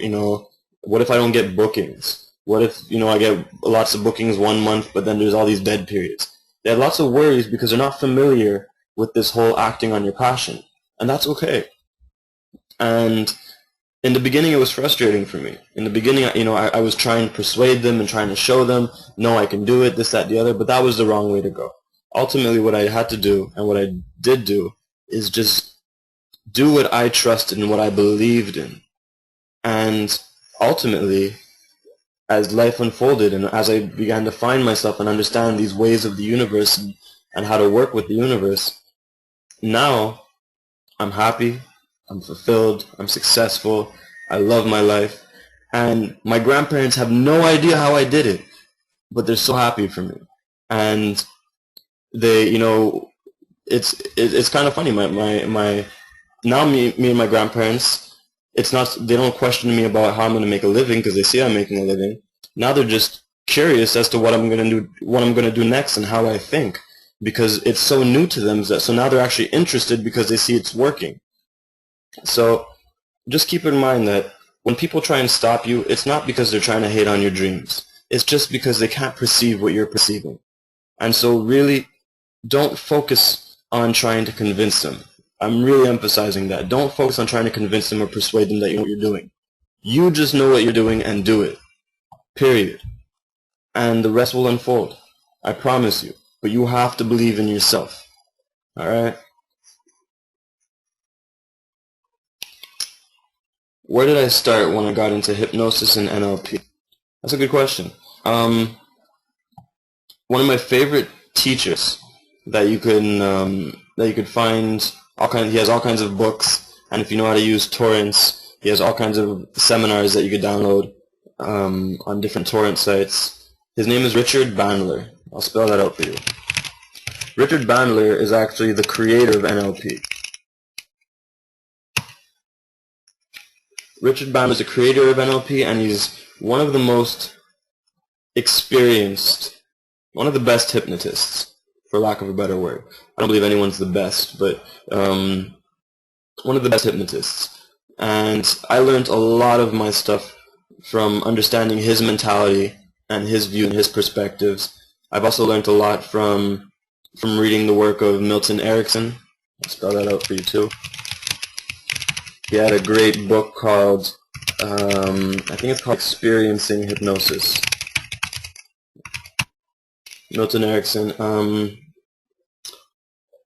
what if I don't get bookings? What if, I get lots of bookings one month, but then there's all these dead periods? They had lots of worries because they're not familiar with this whole acting on your passion. And that's okay. And in the beginning, it was frustrating for me. In the beginning, I was trying to persuade them and trying to show them, no, I can do it, this, that, the other, but that was the wrong way to go. Ultimately, what I had to do, and what I did do, is just do what I trusted and what I believed in. And ultimately, as life unfolded and as I began to find myself and understand these ways of the universe and how to work with the universe, now I'm happy, I'm fulfilled, I'm successful, I love my life, and my grandparents have no idea how I did it, but they're so happy for me. And they, it's kind of funny. Now me and my grandparents, they don't question me about how I'm going to make a living because they see I'm making a living. Now they're just curious as to what I'm going to do next and how I think, because it's so new to them. So now they're actually interested because they see it's working. So just keep in mind that when people try and stop you, it's not because they're trying to hate on your dreams. It's just because they can't perceive what you're perceiving. And so really, don't focus on trying to convince them. I'm really emphasizing that. Don't focus on trying to convince them or persuade them that you know what you're doing. You just know what you're doing and do it. Period. And the rest will unfold. I promise you. But you have to believe in yourself. Alright? Where did I start when I got into hypnosis and NLP? That's a good question. One of my favorite teachers that you could find he has all kinds of books, and if you know how to use torrents, he has all kinds of seminars that you could download on different torrent sites. His name is Richard Bandler. I'll spell that out for you. Richard Bandler is actually the creator of NLP. Richard Bandler is the creator of NLP, and he's one of the most experienced, one of the best hypnotists, for lack of a better word. I don't believe anyone's the best, but one of the best hypnotists. And I learned a lot of my stuff from understanding his mentality and his view and his perspectives. I've also learned a lot from reading the work of Milton Erickson. I'll spell that out for you too. He had a great book called, I think it's called Experiencing Hypnosis. Milton Erickson.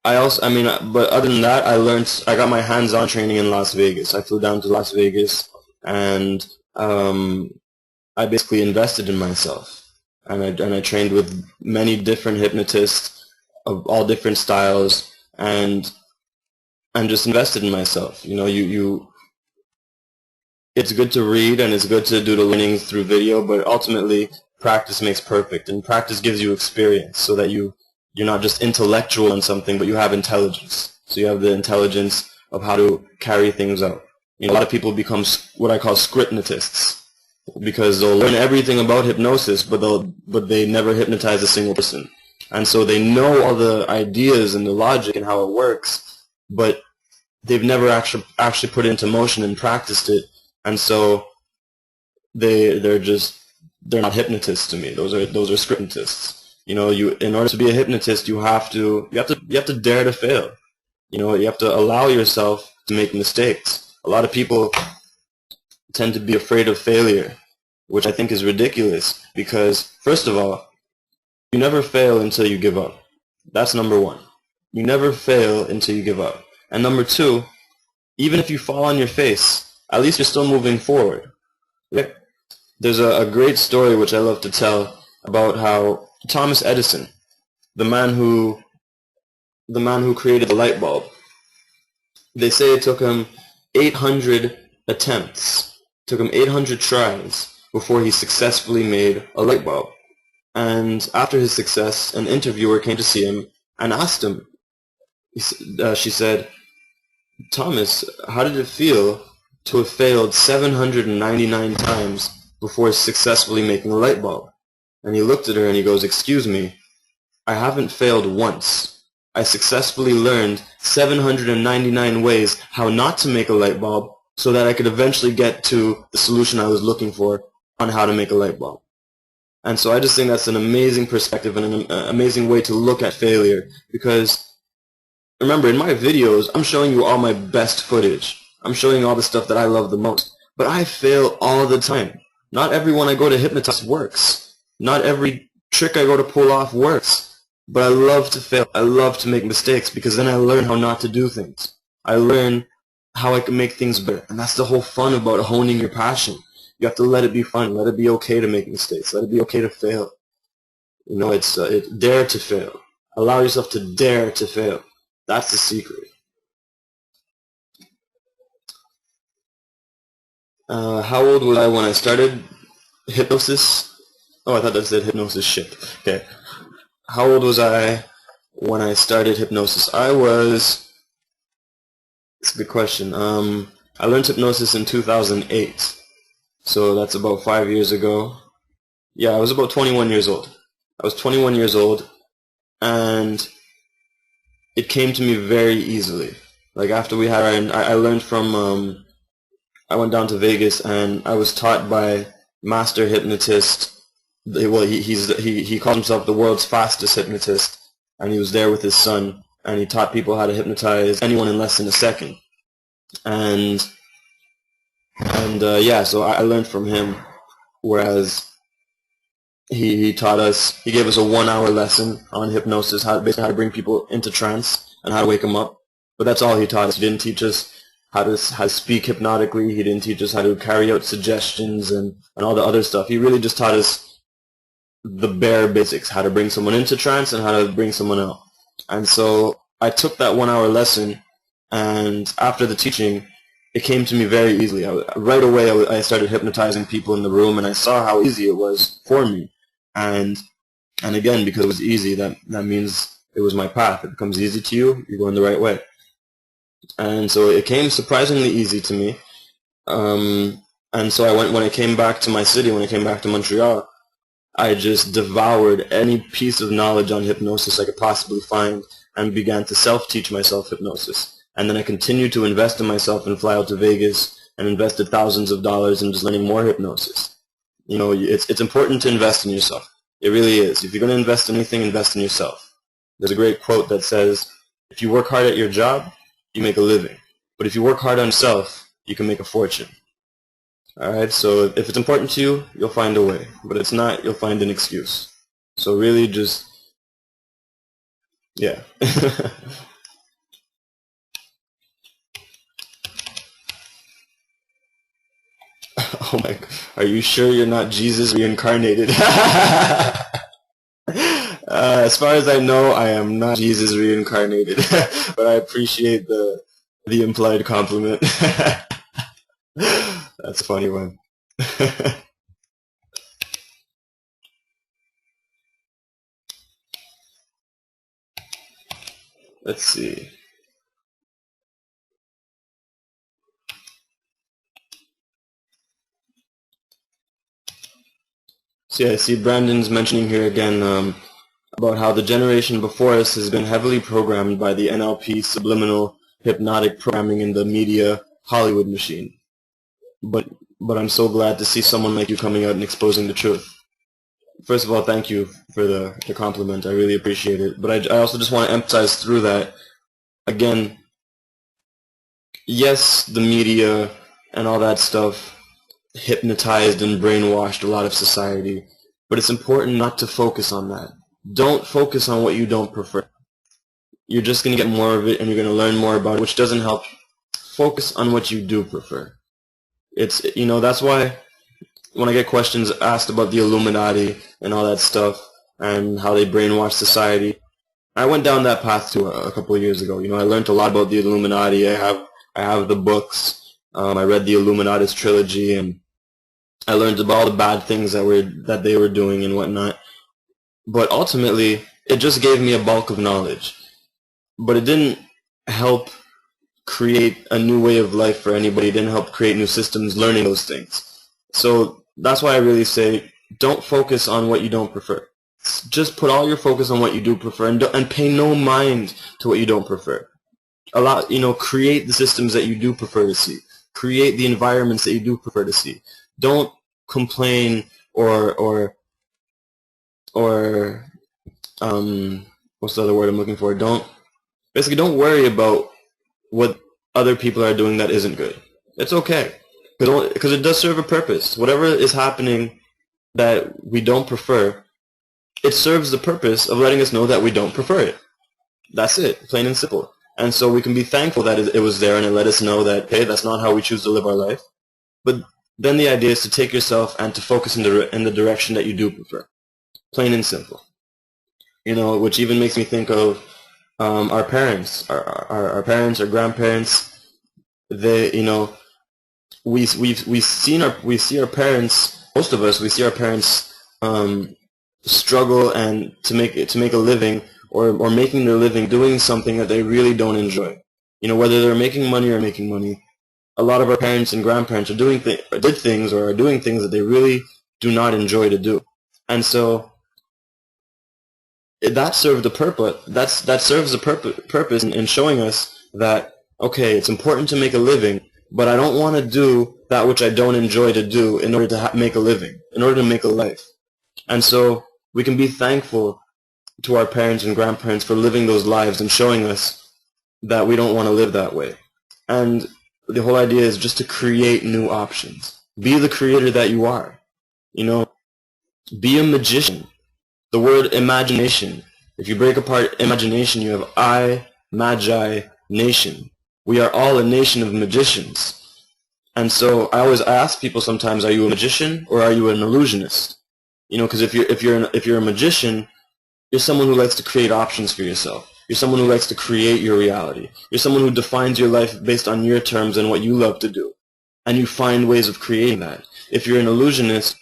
But other than that, I got my hands-on training in Las Vegas. I flew down to Las Vegas, and I basically invested in myself. And I trained with many different hypnotists of all different styles, and just invested in myself. It's good to read and it's good to do the learning through video, but ultimately practice makes perfect, and practice gives you experience so that you're not just intellectual on something, but you have intelligence. So you have the intelligence of how to carry things out. A lot of people become what I call scriptnotists, because they'll learn everything about hypnosis, but they never hypnotize a single person. And so they know all the ideas and the logic and how it works, but they've never actually put it into motion and practiced it. And so they're not hypnotists to me. Those are scriptnotists. In order to be a hypnotist, you have to dare to fail. You have to allow yourself to make mistakes. A lot of people tend to be afraid of failure, which I think is ridiculous because, first of all, you never fail until you give up. That's number one. You never fail until you give up. And number two, even if you fall on your face, at least you're still moving forward. Right? There's a great story which I love to tell about how Thomas Edison, the man who created the light bulb, they say it took him 800 attempts, took him 800 tries before he successfully made a light bulb. And after his success, an interviewer came to see him and asked him, she said, "Thomas, how did it feel to have failed 799 times before successfully making a light bulb?" And he looked at her and he goes, "Excuse me, I haven't failed once. I successfully learned 799 ways how not to make a light bulb so that I could eventually get to the solution I was looking for on how to make a light bulb." And so I just think that's an amazing perspective and an amazing way to look at failure, because remember, in my videos, I'm showing you all my best footage. I'm showing you all the stuff that I love the most. But I fail all the time. Not everyone I go to hypnotize works. Not every trick I go to pull off works. But I love to fail. I love to make mistakes, because then I learn how not to do things. I learn how I can make things better. And that's the whole fun about honing your passion. You have to let it be fun. Let it be okay to make mistakes. Let it be okay to fail. You know, it's dare to fail. Allow yourself to dare to fail. That's the secret. How old was I when I started hypnosis? Oh, I thought that said hypnosis shit. Okay. How old was I when I started hypnosis? It's a good question. I learned hypnosis in 2008. So that's about 5 years ago. Yeah, I was about 21 years old. I was 21 years old, and it came to me very easily. Like after we had I learned from, I went down to Vegas and I was taught by master hypnotist. Well, he calls himself the world's fastest hypnotist, and he was there with his son, and he taught people how to hypnotize anyone in less than a second. And yeah, so I learned from him, whereas he taught us, he gave us a 1-hour lesson on hypnosis, basically how to bring people into trance and how to wake them up. But that's all he taught us. He didn't teach us how to speak hypnotically. He didn't teach us how to carry out suggestions and all the other stuff. He really just taught us the bare basics, how to bring someone into trance and how to bring someone out. And so I took that 1-hour lesson, and after the teaching, it came to me very easily. Right away, I started hypnotizing people in the room, and I saw how easy it was for me. And again, because it was easy, that means it was my path. It becomes easy to you, you're going the right way. And so it came surprisingly easy to me. And so when I came back to my city, when I came back to Montreal, I just devoured any piece of knowledge on hypnosis I could possibly find and began to self-teach myself hypnosis. And then I continued to invest in myself and fly out to Vegas and invested thousands of dollars in just learning more hypnosis. You know, it's important to invest in yourself. It really is. If you're going to invest in anything, invest in yourself. There's a great quote that says, if you work hard at your job, you make a living. But if you work hard on yourself, you can make a fortune. Alright, so if it's important to you, you'll find a way. But if it's not, you'll find an excuse. So really just, yeah. Oh my God. Are you sure you're not Jesus reincarnated? As far as I know, I am not Jesus reincarnated. But I appreciate the implied compliment. That's a funny one. Let's see. So yeah, I see Brandon's mentioning here again about how the generation before us has been heavily programmed by the NLP subliminal hypnotic programming in the media Hollywood machine. But I'm so glad to see someone like you coming out and exposing the truth. First of all, thank you for the compliment. I really appreciate it. But I also just want to emphasize through that, again, yes, the media and all that stuff hypnotized and brainwashed a lot of society. But it's important not to focus on that. Don't focus on what you don't prefer. You're just going to get more of it and you're going to learn more about it, which doesn't help. Focus on what you do prefer. It's, that's why when I get questions asked about the Illuminati and all that stuff and how they brainwash society, I went down that path too a couple of years ago. I learned a lot about the Illuminati. I have the books. I read the Illuminati's trilogy, and I learned about all the bad things that they were doing and whatnot. But ultimately, it just gave me a bulk of knowledge. But it didn't help create a new way of life for anybody. It didn't help create new systems learning those things. So that's why I really say, don't focus on what you don't prefer. Just put all your focus on what you do prefer, and pay no mind to what you don't prefer. Create the systems that you do prefer to see. Create the environments that you do prefer to see. Don't complain or what's the other word I'm looking for? Don't worry about what other people are doing that isn't good. It's okay, because it does serve a purpose. Whatever is happening that we don't prefer, it serves the purpose of letting us know that we don't prefer it. That's it, plain and simple. And so we can be thankful that it was there and it let us know that, hey, that's not how we choose to live our life. But then the idea is to take yourself and to focus in the direction that you do prefer. Plain and simple. Which even makes me think of our parents, our parents, our grandparents. They, we see our parents. Most of us, we see our parents struggle and to make a living, or making their living doing something that they really don't enjoy. Whether they're making money or making money. A lot of our parents and grandparents are doing things that they really do not enjoy to do, and so that serves the purpose. That serves the purpose in showing us that, okay, it's important to make a living, but I don't want to do that which I don't enjoy to do in order to make a living, in order to make a life. And so we can be thankful to our parents and grandparents for living those lives and showing us that we don't want to live that way. And the whole idea is just to create new options. Be the creator that you are. Be a magician. The word imagination, if you break apart imagination, you have I, magi, nation. We are all a nation of magicians. And so I always ask people sometimes, are you a magician or are you an illusionist? Because if you're a magician, you're someone who likes to create options for yourself. You're someone who likes to create your reality. You're someone who defines your life based on your terms and what you love to do. And you find ways of creating that. If you're an illusionist,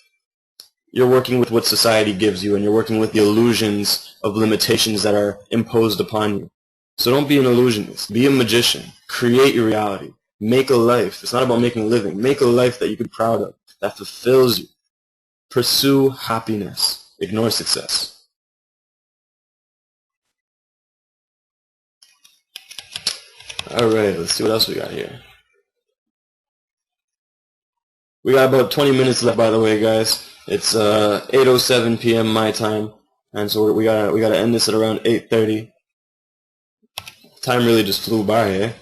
you're working with what society gives you, and you're working with the illusions of limitations that are imposed upon you. So don't be an illusionist. Be a magician. Create your reality. Make a life. It's not about making a living. Make a life that you can be proud of, that fulfills you. Pursue happiness. Ignore success. Alright, let's see what else we got here. We got about 20 minutes left, by the way, guys. It's 8:07 p.m. my time, and so we gotta end this at around 8:30. Time really just flew by, eh?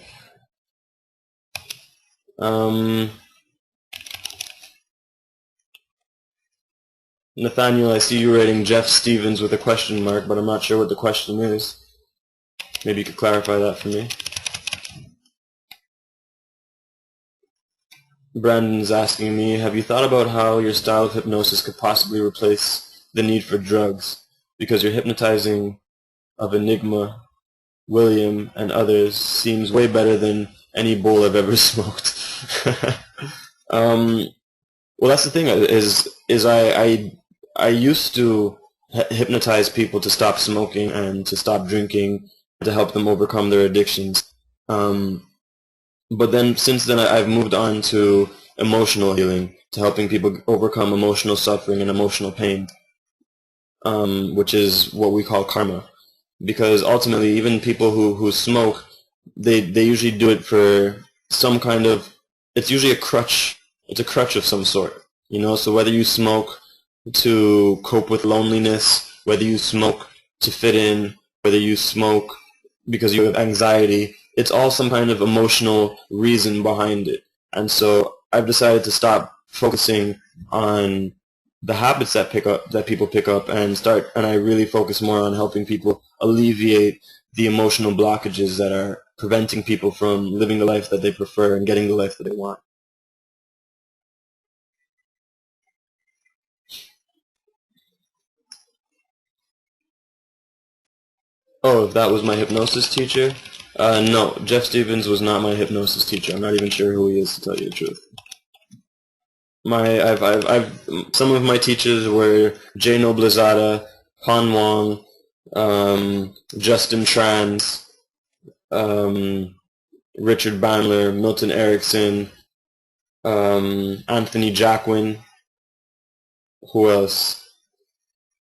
Nathaniel, I see you rating Jeff Stevens with a question mark, but I'm not sure what the question is. Maybe you could clarify that for me. Brandon's asking me, have you thought about how your style of hypnosis could possibly replace the need for drugs? Because your hypnotizing of Enigma, William, and others seems way better than any bowl I've ever smoked. Well, that's the thing, is I used to hypnotize people to stop smoking and to stop drinking, to help them overcome their addictions. But then, since then, I've moved on to emotional healing, to helping people overcome emotional suffering and emotional pain, which is what we call karma. Because ultimately, even people who smoke, they usually do it for some kind of, it's usually a crutch. It's a crutch of some sort, So whether you smoke to cope with loneliness, whether you smoke to fit in, whether you smoke because you have anxiety, it's all some kind of emotional reason behind it. And so I've decided to stop focusing on the habits that people pick up, and I really focus more on helping people alleviate the emotional blockages that are preventing people from living the life that they prefer and getting the life that they want. Oh, if that was my hypnosis teacher? No, Jeff Stevens was not my hypnosis teacher. I'm not even sure who he is, to tell you the truth. Some of my teachers were Jay Noblezada, Han Wong, Justin Trans, Richard Bandler, Milton Erickson, Anthony Jacquin. Who else?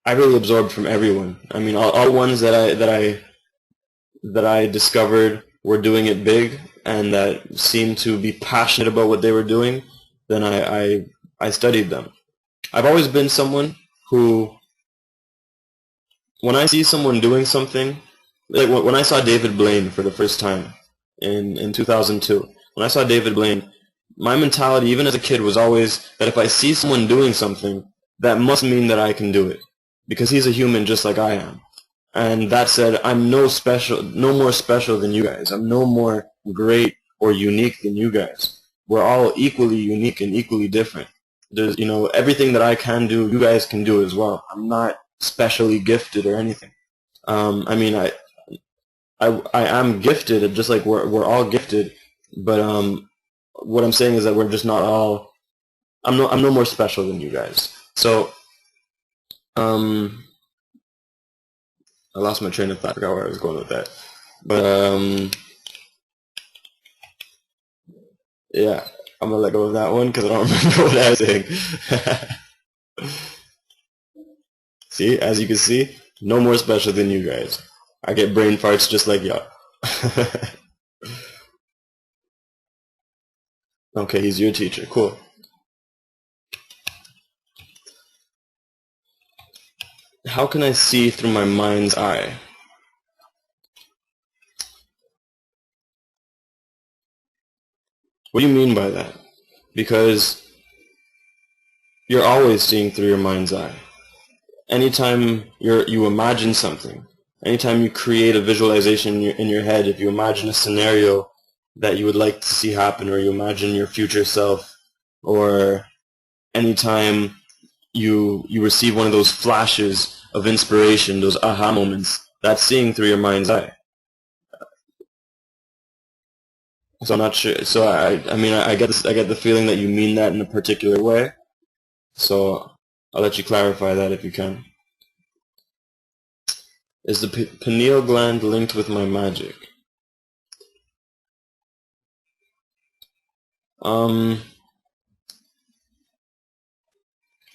I really absorbed from everyone. I mean, all ones that I discovered were doing it big and that seemed to be passionate about what they were doing. Then I studied them. I've always been someone who, when I see someone doing something, like when I saw David Blaine for the first time in 2002, when I saw David Blaine, my mentality, even as a kid, was always that if I see someone doing something, that must mean that I can do it, because he's a human just like I am. And that said, I'm no more special than you guys. I'm no more great or unique than you guys. We're all equally unique and equally different. There's, everything that I can do, you guys can do as well. I'm not specially gifted or anything. I mean, I am gifted, just like we're all gifted. But what I'm saying is that we're just not all. I'm no more special than you guys. So, I lost my train of thought. I forgot where I was going with that. But yeah, I'm gonna let go of that one because I don't remember what I was saying. See, as you can see, no more special than you guys. I get brain farts just like y'all. Okay, he's your teacher. Cool. How can I see through my mind's eye? What do you mean by that? Because you're always seeing through your mind's eye. Anytime you imagine something, anytime you create a visualization in your head, if you imagine a scenario that you would like to see happen, or you imagine your future self, or anytime you receive one of those flashes of inspiration, those aha moments, that's seeing through your mind's eye. So I'm not sure. So I mean, I get the feeling that you mean that in a particular way. So I'll let you clarify that if you can. Is the pineal gland linked with my magic? I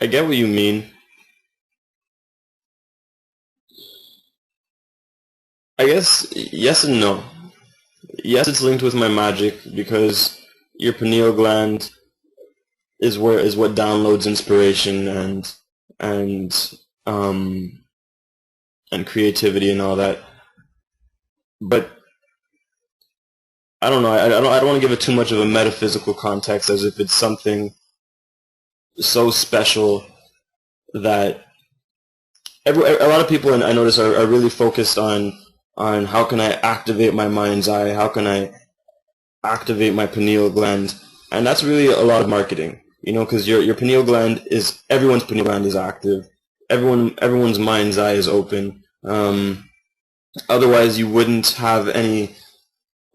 get what you mean. I guess yes and no. Yes, it's linked with my magic because your pineal gland is what downloads inspiration and creativity and all that. But I don't know. I don't want to give it too much of a metaphysical context, as if it's something so special that a lot of people, I notice, are really focused on how can I activate my mind's eye, how can I activate my pineal gland, and that's really a lot of marketing, because your pineal gland everyone's pineal gland is active, everyone's mind's eye is open. Otherwise, you wouldn't have any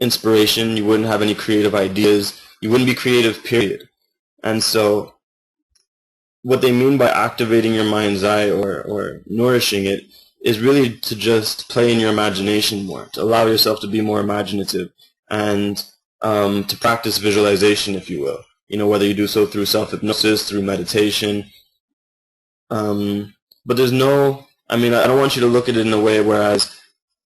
inspiration, you wouldn't have any creative ideas, you wouldn't be creative, period. And so what they mean by activating your mind's eye or nourishing it is really to just play in your imagination more, to allow yourself to be more imaginative, and to practice visualization, if you will. Whether you do so through self-hypnosis, through meditation. But there's no, I don't want you to look at it in a way whereas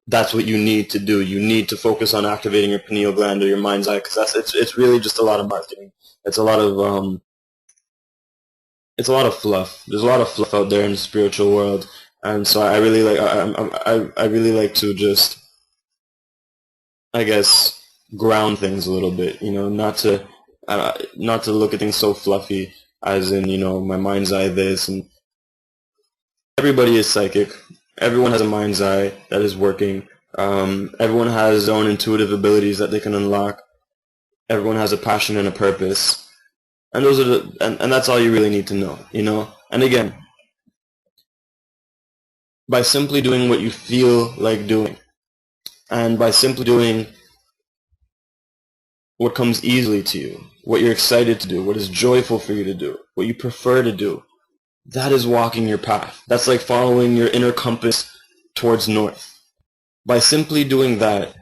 that's what you need to do. You need to focus on activating your pineal gland or your mind's eye, because it's really just a lot of marketing. It's a lot of fluff. There's a lot of fluff out there in the spiritual world, and so I really like to just, I guess, ground things a little bit. Not to look at things so fluffy. as in, you know, my mind's eye this, and everybody is psychic. Everyone has a mind's eye that is working. Everyone has their own intuitive abilities that they can unlock. Everyone has a passion and a purpose. And those are and that's all you really need to know, you know? And again, by simply doing what you feel like doing, and by simply doing what comes easily to you, what you're excited to do, what is joyful for you to do, what you prefer to do, that is walking your path. That's like following your inner compass towards north. By simply doing that,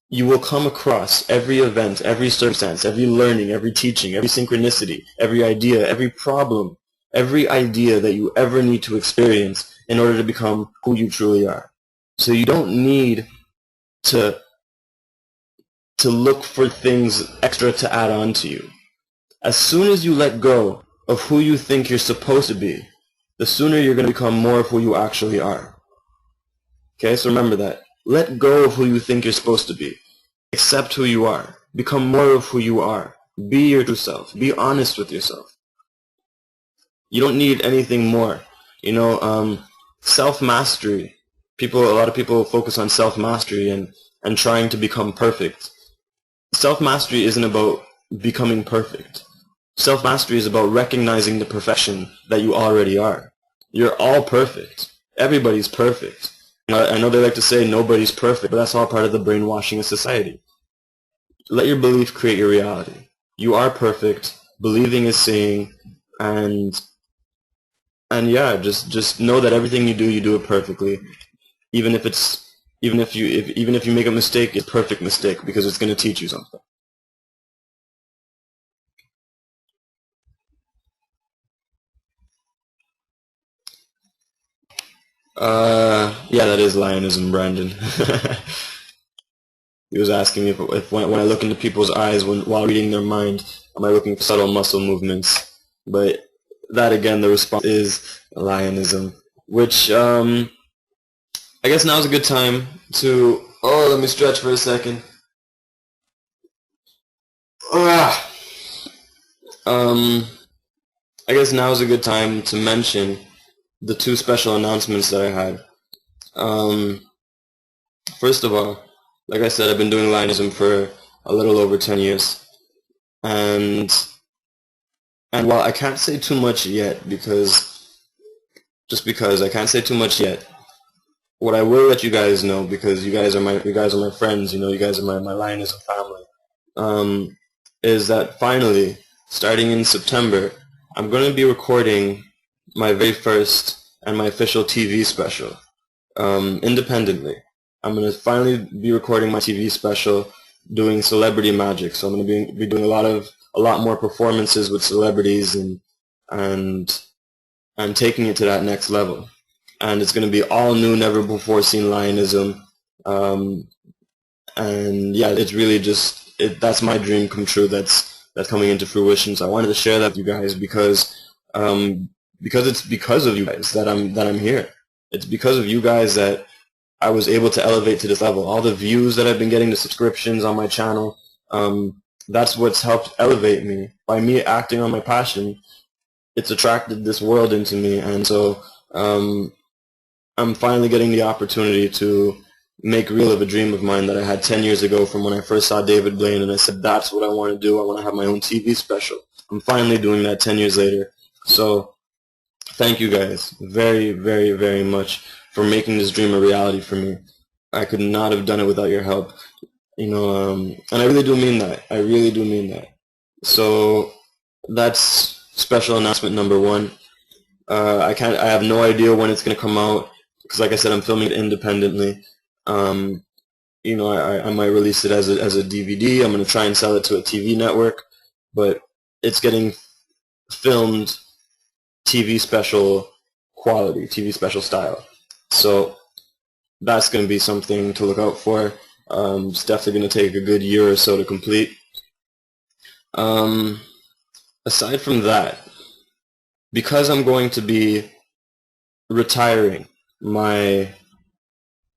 you will come across every event, every circumstance, every learning, every teaching, every synchronicity, every idea, every problem, every idea that you ever need to experience in order to become who you truly are. So you don't need to look for things extra to add on to you. As soon as you let go of who you think you're supposed to be, the sooner you're going to become more of who you actually are. Okay, so remember that. Let go of who you think you're supposed to be. Accept who you are. Become more of who you are. Be your true self. Be honest with yourself. You don't need anything more. You know, self-mastery. A lot of people focus on self-mastery and trying to become perfect. Self-mastery isn't about becoming perfect. Self-mastery is about recognizing the perfection that you already are. You're all perfect. Everybody's perfect. I know they like to say nobody's perfect, but that's all part of the brainwashing of society. Let your belief create your reality. You are perfect. Believing is seeing, and yeah, just know that everything you do it perfectly. Even if you make a mistake, it's a perfect mistake because it's going to teach you something. Yeah, that is LIONISM, Brandon. He was asking me if when I look into people's eyes while reading their mind, am I looking for subtle muscle movements? But that again, the response is LIONISM, which I guess now is a good time to. Oh, let me stretch for a second. I guess now is a good time to mention the two special announcements that I had. First of all, like I said, I've been doing LIONISM for a little over 10 years. And while I can't say too much yet, because I can't say too much yet, what I will let you guys know, because you guys are my friends, you know, you guys are my LIONISM family, is that finally, starting in September, I'm going to be recording my very first and my official TV special, independently. I'm going to finally be recording my TV special doing celebrity magic. So I'm going to be doing a lot more performances with celebrities and taking it to that next level. And it's going to be all new, never before seen LIONISM. And yeah, it's really that's my dream come true. That's coming into fruition. So I wanted to share that with you guys because it's because of you guys that I'm here. It's because of you guys that I was able to elevate to this level. All the views that I've been getting, the subscriptions on my channel, that's what's helped elevate me. By me acting on my passion, it's attracted this world into me, and so I'm finally getting the opportunity to make real of a dream of mine that I had 10 years ago from when I first saw David Blaine, and I said, that's what I want to do. I want to have my own TV special. I'm finally doing that 10 years later. So thank you guys very, very, very much for making this dream a reality for me. I could not have done it without your help. You know, and I really do mean that. I really do mean that. So that's special announcement number one. I have no idea when it's going to come out because, like I said, I'm filming it independently. You know, I might release it as a DVD. I'm going to try and sell it to a TV network, but it's getting filmed TV special quality, TV special style. So that's going to be something to look out for. It's definitely going to take a good year or so to complete. Aside from that, because I'm going to be retiring my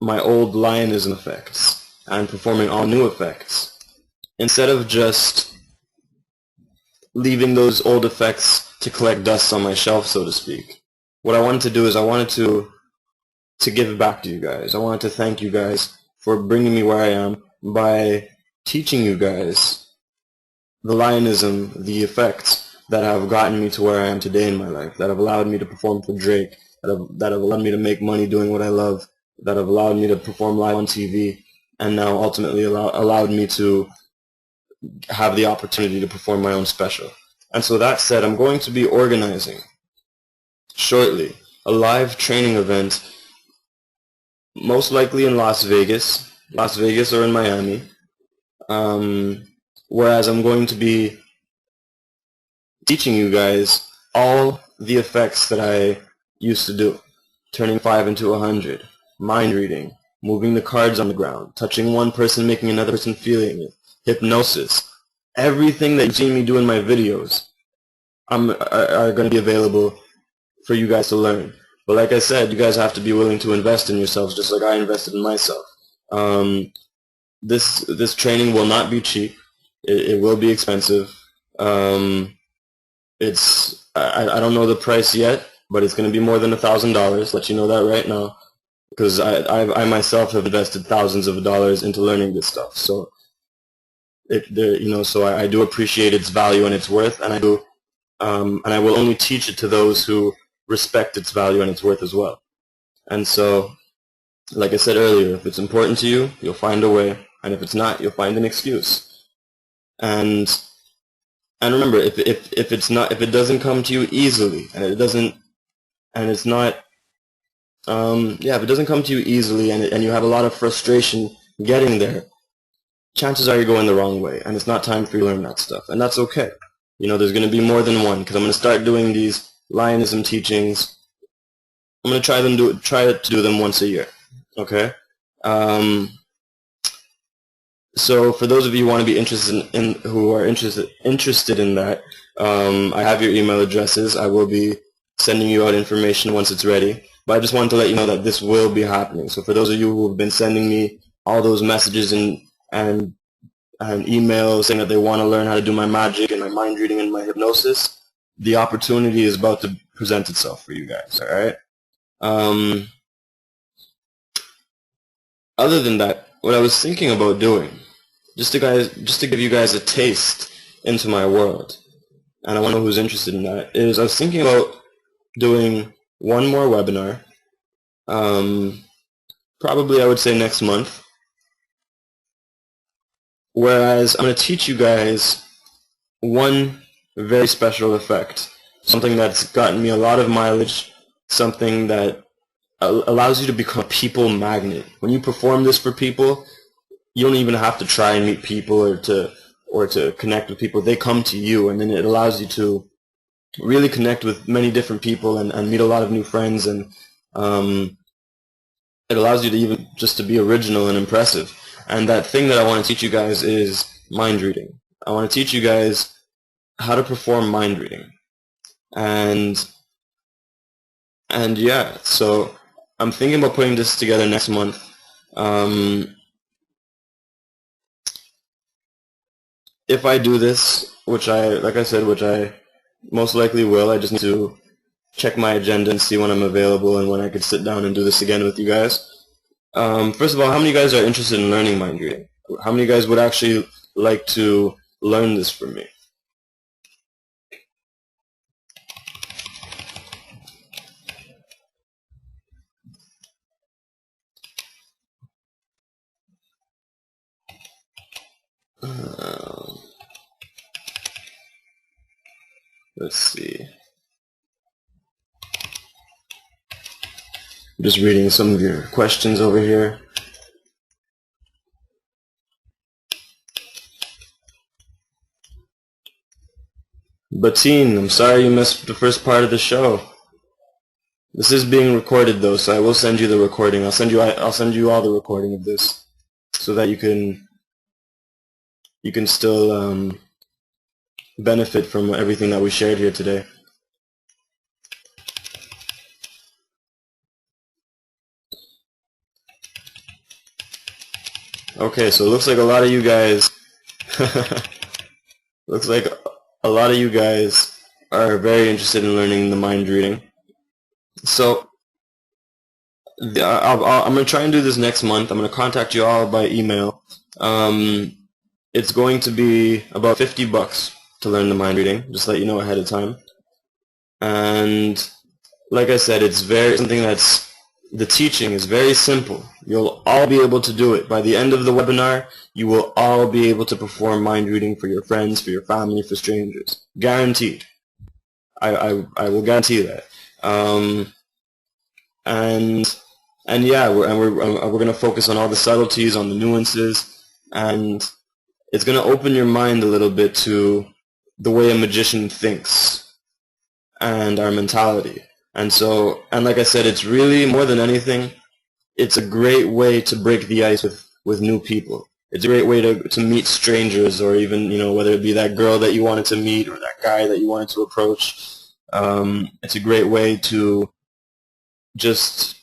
old LIONISM effects and performing all new effects, instead of just leaving those old effects to collect dust on my shelf, so to speak. What I wanted to do is I wanted to give back to you guys. I wanted to thank you guys for bringing me where I am by teaching you guys the LIONISM, the effects that have gotten me to where I am today in my life, that have allowed me to perform for Drake, that have allowed me to make money doing what I love, that have allowed me to perform live on TV, and now ultimately allowed me to have the opportunity to perform my own special. And so that said, I'm going to be organizing shortly a live training event, most likely in Las Vegas or in Miami, whereas I'm going to be teaching you guys all the effects that I used to do. Turning 5 into 100, mind reading, moving the cards on the ground, touching one person, making another person feeling it, hypnosis. Everything that you've seen me do in my videos are going to be available for you guys to learn. But like I said, you guys have to be willing to invest in yourselves just like I invested in myself. This training will not be cheap. It will be expensive. I don't know the price yet, but it's going to be more than $1,000. Let you know that right now, because I myself have invested thousands of dollars into learning this stuff. So I do appreciate its value and its worth, and I will only teach it to those who respect its value and its worth as well. And so, like I said earlier, if it's important to you, you'll find a way, and if it's not, you'll find an excuse. And remember, if it doesn't come to you easily, if it doesn't come to you easily, and you have a lot of frustration getting there, chances are you're going the wrong way, and it's not time for you to learn that stuff, and that's okay. There's going to be more than one, because I'm going to start doing these LIONISM teachings. I'm going to try to do them once a year. Okay. So for those of you who want to be interested in that, I have your email addresses. I will be sending you out information once it's ready. But I just wanted to let you know that this will be happening. So for those of you who have been sending me all those messages and emails saying that they want to learn how to do my magic and my mind reading and my hypnosis, the opportunity is about to present itself for you guys. All right. Other than that, what I was thinking about doing, just to give you guys a taste into my world, and I want to know who's interested in that, is I was thinking about doing one more webinar, probably I would say next month, whereas I'm going to teach you guys one very special effect, something that's gotten me a lot of mileage, something that allows you to become a people magnet. When you perform this for people, you don't even have to try and meet people or to connect with people. They come to you, and then it allows you to really connect with many different people and meet a lot of new friends, and it allows you to even just to be original and impressive. And that thing that I want to teach you guys is mind reading. I want to teach you guys how to perform mind reading. And yeah, so I'm thinking about putting this together next month. If I do this, which I most likely will, I just need to check my agenda and see when I'm available and when I could sit down and do this again with you guys. First of all, how many of you guys are interested in learning mind reading? How many of you guys would actually like to learn this from me? Let's see. I'm just reading some of your questions over here. Batine, I'm sorry you missed the first part of the show. This is being recorded though, so I will send you the recording. I'll send you all the recording of this, so that you can still benefit from everything that we shared here today. Okay, so it looks like a lot of you guys are very interested in learning the mind reading. So I'm going to try and do this next month. I'm going to contact you all by email. It's going to be about $50 to learn the mind reading, just let you know ahead of time. And like I said, it's something that's, the teaching is very simple. You'll all be able to do it. By the end of the webinar, you will all be able to perform mind reading for your friends, for your family, for strangers. Guaranteed. I will guarantee that. And yeah, we're going to focus on all the subtleties, on the nuances, and it's going to open your mind a little bit to the way a magician thinks and our mentality. And so, and like I said, it's really, more than anything, it's a great way to break the ice with new people. It's a great way to meet strangers, or even, you know, whether it be that girl that you wanted to meet or that guy that you wanted to approach. It's a great way to just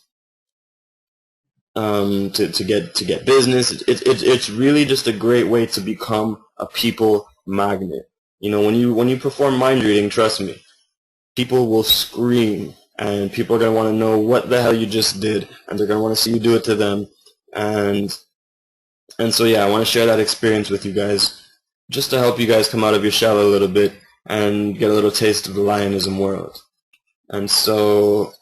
to get business. It's really just a great way to become a people magnet. You know, when you perform mind reading, trust me, people will scream, and people are going to want to know what the hell you just did, and they're going to want to see you do it to them. And so yeah, I want to share that experience with you guys, just to help you guys come out of your shell a little bit and get a little taste of the LIONISM world. And so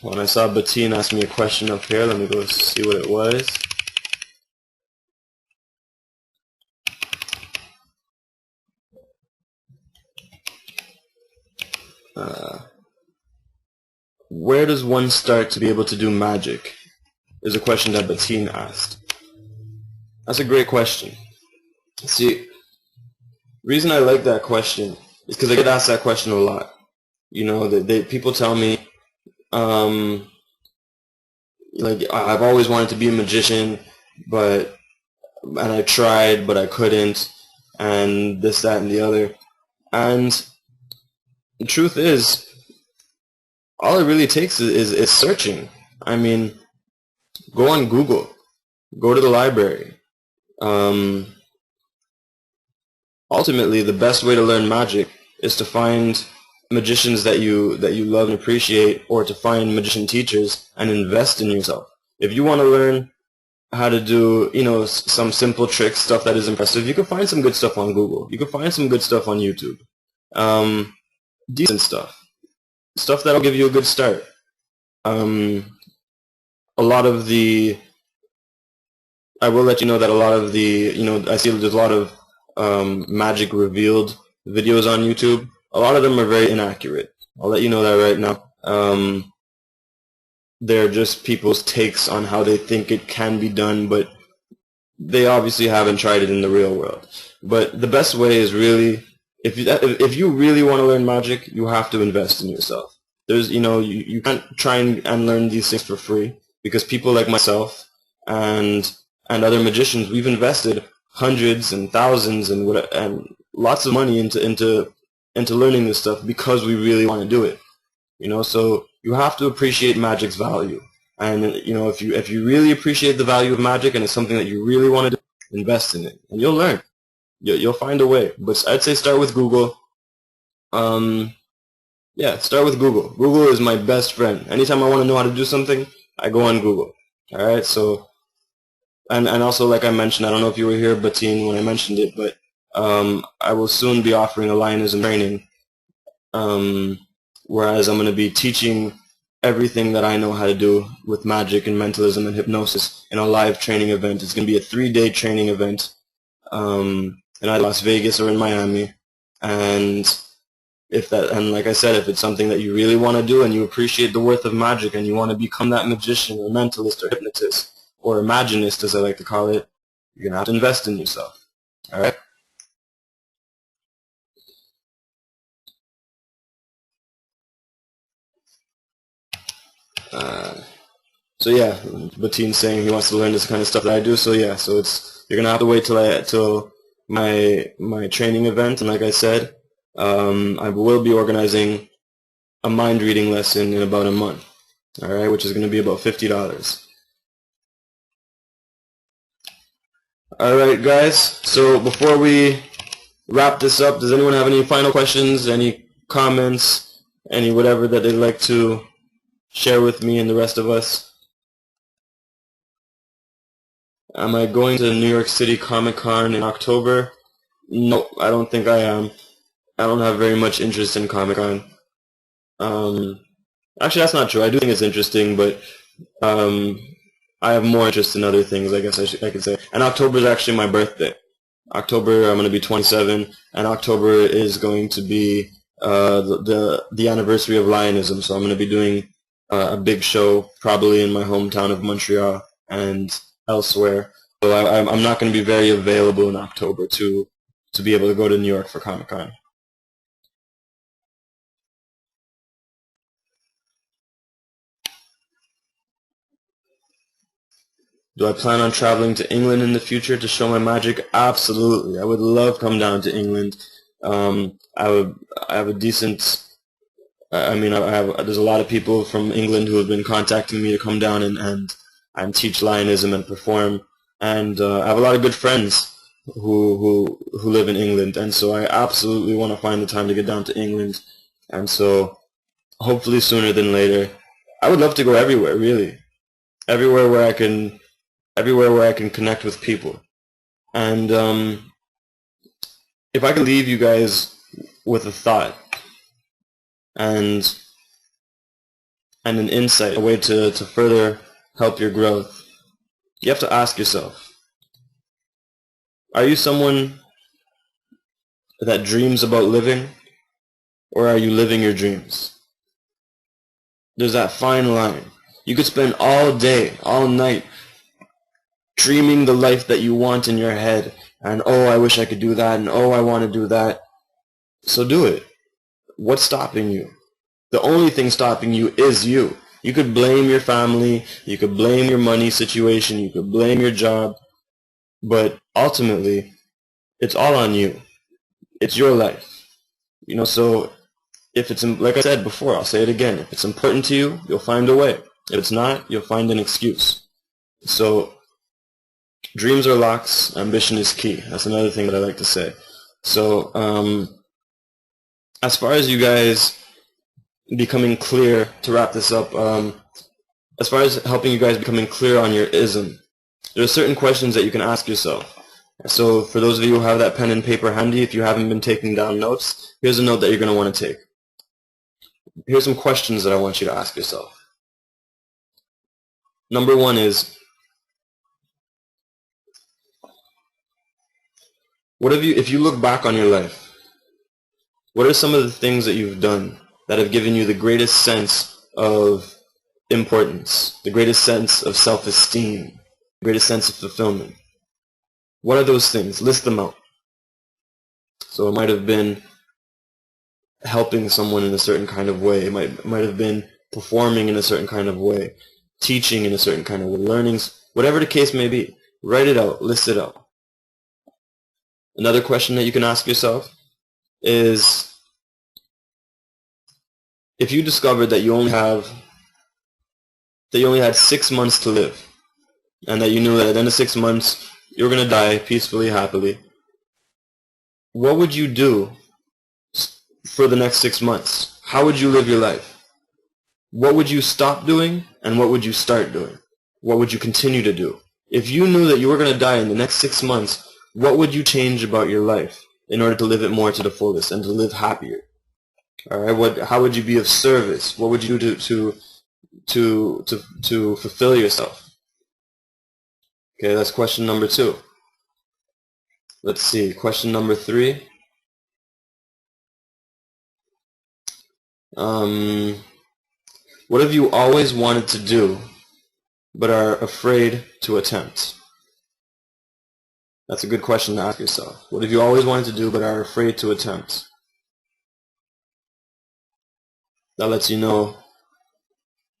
when I saw Bettine ask me a question up here, let me go see what it was. Where does one start to be able to do magic? Is a question that Bettine asked. That's a great question. See, the reason I like that question is because I get asked that question a lot. You know, people tell me, like, I've always wanted to be a magician, and I tried, but I couldn't, and this, that, and the other. And the truth is, all it really takes is searching. I mean, go on Google, go to the library. Ultimately, the best way to learn magic is to find magicians that you love and appreciate, or to find magician teachers and invest in yourself. If you want to learn how to do, you know, some simple tricks, stuff that is impressive, you can find some good stuff on Google. You can find some good stuff on YouTube. Decent stuff that'll give you a good start. I will let you know that a lot of the, you know, I see there's a lot of magic revealed videos on YouTube. A lot of them are very inaccurate. I'll let you know that right now. They're just people's takes on how they think it can be done, but they obviously haven't tried it in the real world. But the best way is really, if you really want to learn magic, you have to invest in yourself. There's, you know, you can't try and learn these things for free, because people like myself and other magicians, we've invested hundreds and thousands and lots of money into learning this stuff because we really want to do it. You know, so you have to appreciate magic's value. And, you know, if you really appreciate the value of magic and it's something that you really want to do, invest in it, and you'll learn. You'll find a way. But I'd say start with Google. Yeah, start with Google. Google is my best friend. Anytime I want to know how to do something, I go on Google. All right, so, and also, like I mentioned, I don't know if you were here, Bettine, when I mentioned it, but I will soon be offering a LIONISM training, whereas I'm going to be teaching everything that I know how to do with magic and mentalism and hypnosis in a live training event. It's going to be a 3-day training event in either Las Vegas or in Miami. And like I said, if it's something that you really want to do and you appreciate the worth of magic and you want to become that magician or mentalist or hypnotist or imaginist, as I like to call it, you're going to have to invest in yourself. All right? So yeah, Bettine's saying he wants to learn this kind of stuff that I do. So yeah, so you're gonna have to wait till my training event, and like I said, I will be organizing a mind reading lesson in about a month. All right, which is gonna be about $50. All right, guys. So before we wrap this up, does anyone have any final questions? Any comments, any whatever that they'd like to share with me and the rest of us. Am I going to New York City Comic-Con in October? No, I don't think I am. I don't have very much interest in Comic-Con. Actually, that's not true. I do think it's interesting, but I have more interest in other things, I guess I could say. And October is actually my birthday. October, I'm going to be 27, and October is going to be the anniversary of LIONISM. So I'm going to be doing a big show, probably in my hometown of Montreal and elsewhere. So I'm not going to be very available in October to be able to go to New York for Comic-Con. Do I plan on traveling to England in the future to show my magic? Absolutely. I would love to come down to England. I have a decent, there's a lot of people from England who have been contacting me to come down and teach Lionism and perform. And I have a lot of good friends who live in England. And so I absolutely want to find the time to get down to England. And so hopefully sooner than later. I would love to go everywhere, really. Everywhere where I can connect with people. And if I could leave you guys with a thought and an insight, a way to further help your growth, you have to ask yourself, are you someone that dreams about living, or are you living your dreams? There's that fine line. You could spend all day, all night, dreaming the life that you want in your head, and oh, I wish I could do that, and oh, I want to do that. So do it. What's stopping you? The only thing stopping you is you. You could blame your family, you could blame your money situation, you could blame your job, but ultimately, it's all on you. It's your life. You know, so if it's, like I said before, I'll say it again, if it's important to you, you'll find a way. If it's not, you'll find an excuse. So dreams are locks, ambition is key. That's another thing that I like to say. So as far as you guys becoming clear, to wrap this up, as far as helping you guys becoming clear on your ism, there are certain questions that you can ask yourself. So for those of you who have that pen and paper handy, if you haven't been taking down notes, here's a note that you're going to want to take. Here's some questions that I want you to ask yourself. Number one is, if you look back on your life, what are some of the things that you've done that have given you the greatest sense of importance, the greatest sense of self-esteem, the greatest sense of fulfillment? What are those things? List them out. So it might have been helping someone in a certain kind of way. It might have been performing in a certain kind of way, teaching in a certain kind of way, learning, whatever the case may be. Write it out, list it out. Another question that you can ask yourself is, if you discovered that you only had 6 months to live, and that you knew that at the end of 6 months you were going to die peacefully, happily, what would you do for the next 6 months? How would you live your life? What would you stop doing, and what would you start doing? What would you continue to do? If you knew that you were going to die in the next 6 months, what would you change about your life in order to live it more to the fullest and to live happier? All right. How would you be of service? What would you do to fulfill yourself? Okay, that's question number 2. Let's see. Question number 3. What have you always wanted to do but are afraid to attempt? That's a good question to ask yourself. What have you always wanted to do but are afraid to attempt? That lets you know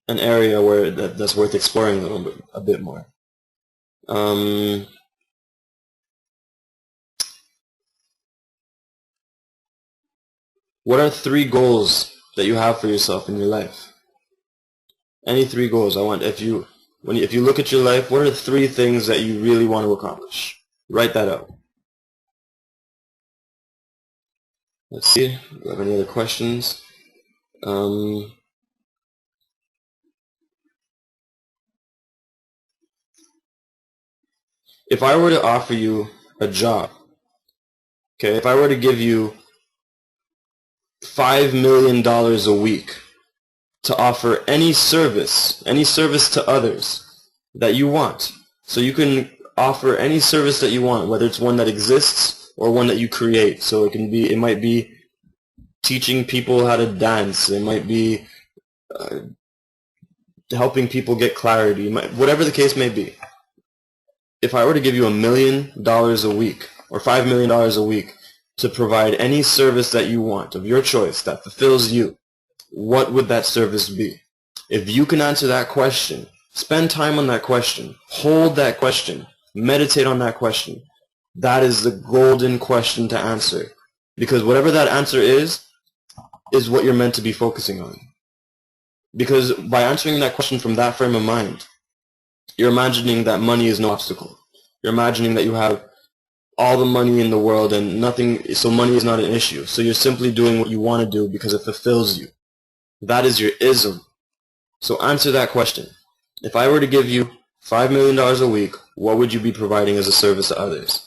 an area where that's worth exploring a bit more. What are 3 goals that you have for yourself in your life? Any 3 goals. If you look at your life, what are 3 things that you really want to accomplish? Write that out. Let's see, do we have any other questions? If I were to offer you a job, okay, if I were to give you $5 million a week to offer any service to others that you want, so you can offer any service that you want, whether it's one that exists or one that you create. So it might be teaching people how to dance, it might be helping people get clarity, whatever the case may be. If I were to give you $1 million a week or $5 million a week to provide any service that you want of your choice that fulfills you, what would that service be? If you can answer that question, spend time on that question, hold that question, meditate on that question. That is the golden question to answer. Because whatever that answer is what you're meant to be focusing on. Because by answering that question from that frame of mind, you're imagining that money is no obstacle. You're imagining that you have all the money in the world and nothing, so money is not an issue. So you're simply doing what you want to do because it fulfills you. That is your ism. So answer that question. If I were to give you $5 million a week, what would you be providing as a service to others?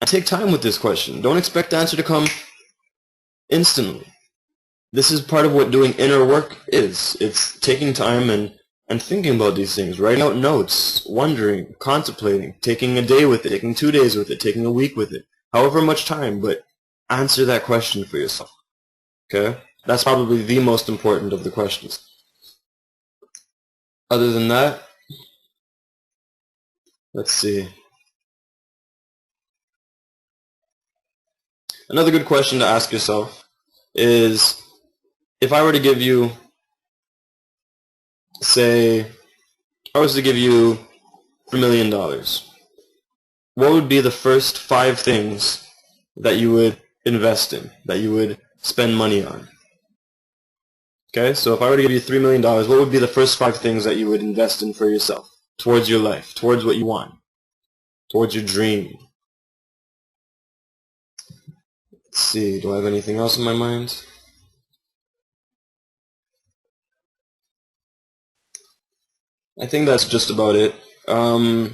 And take time with this question. Don't expect the answer to come instantly. This is part of what doing inner work is. It's taking time and thinking about these things, writing out notes, wondering, contemplating, taking a day with it, taking 2 days with it, taking a week with it, however much time, but answer that question for yourself. Okay? That's probably the most important of the questions. Other than that, let's see. Another good question to ask yourself is, if I were to give you, say, I was to give you $1 million, what would be the first 5 things that you would invest in, that you would spend money on? Okay, so if I were to give you $3 million, what would be the first 5 things that you would invest in for yourself, towards your life, towards what you want, towards your dream? Let's see, do I have anything else in my mind? I think that's just about it. For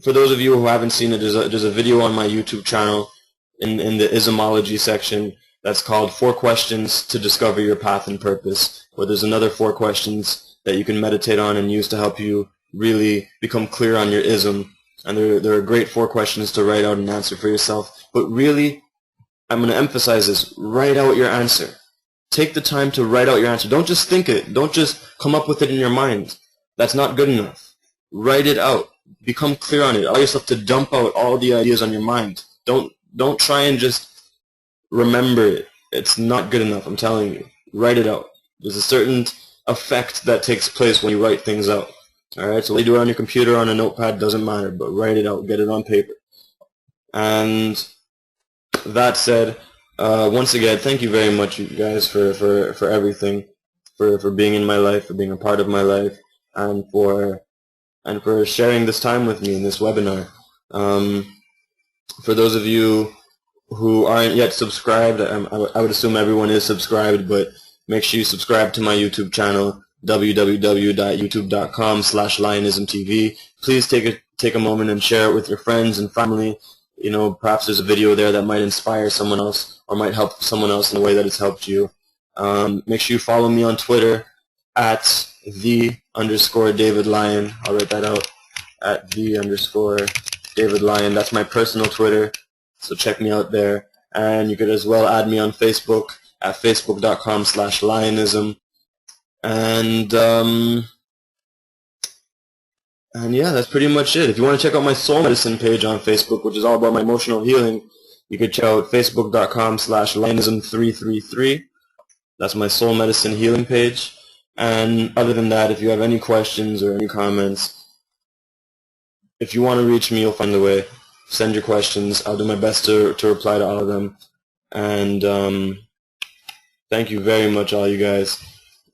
those of you who haven't seen it, there's a video on my YouTube channel in the ismology section that's called 4 Questions to Discover Your Path and Purpose, where there's another 4 questions that you can meditate on and use to help you really become clear on your ism. And there are great 4 questions to write out and answer for yourself. But really, I'm going to emphasize this, write out your answer. Take the time to write out your answer. Don't just think it. Don't just come up with it in your mind. That's not good enough. Write it out. Become clear on it. Allow yourself to dump out all the ideas on your mind. Don't try and just remember it. It's not good enough, I'm telling you. Write it out. There's a certain effect that takes place when you write things out. Alright, so whether you do it on your computer, on a notepad, doesn't matter, but write it out. Get it on paper. And that said, once again, thank you very much, you guys, for everything, for being in my life, for being a part of my life, and for sharing this time with me in this webinar. For those of you who aren't yet subscribed, I would assume everyone is subscribed, but make sure you subscribe to my YouTube channel, www.youtube.com/LIONISMTV. Please take a moment and share it with your friends and family. You know, perhaps there's a video there that might inspire someone else or might help someone else in the way that it's helped you. Make sure you follow me on Twitter at @the_David Lyon. I'll write that out, at @the_David Lyon. That's my personal Twitter, so check me out there. And you could as well add me on Facebook at facebook.com/LIONISM. And yeah, that's pretty much it. If you want to check out my soul medicine page on Facebook, which is all about my emotional healing, you could check out facebook.com/LIONISM333. That's my soul medicine healing page. And other than that, if you have any questions or any comments, if you want to reach me, you'll find a way. Send your questions. I'll do my best to reply to all of them. And thank you very much, all you guys.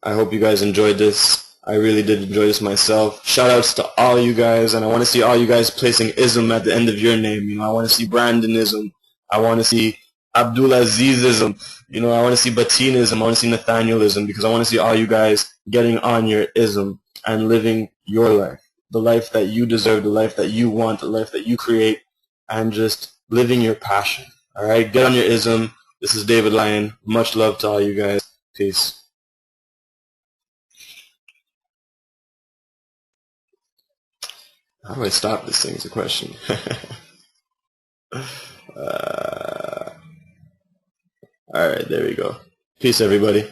I hope you guys enjoyed this. I really did enjoy this myself. Shout-outs to all you guys, and I want to see all you guys placing ism at the end of your name. You know, I want to see Brandonism. I want to see Abdulazizism. You know, I want to see Batinism. I want to see Nathanialism, because I want to see all you guys getting on your ism and living your life, the life that you deserve, the life that you want, the life that you create, and just living your passion. All right, get on your ism. This is David Lyon. Much love to all you guys. Peace. How do I stop this thing is a question. Alright, there we go. Peace, everybody.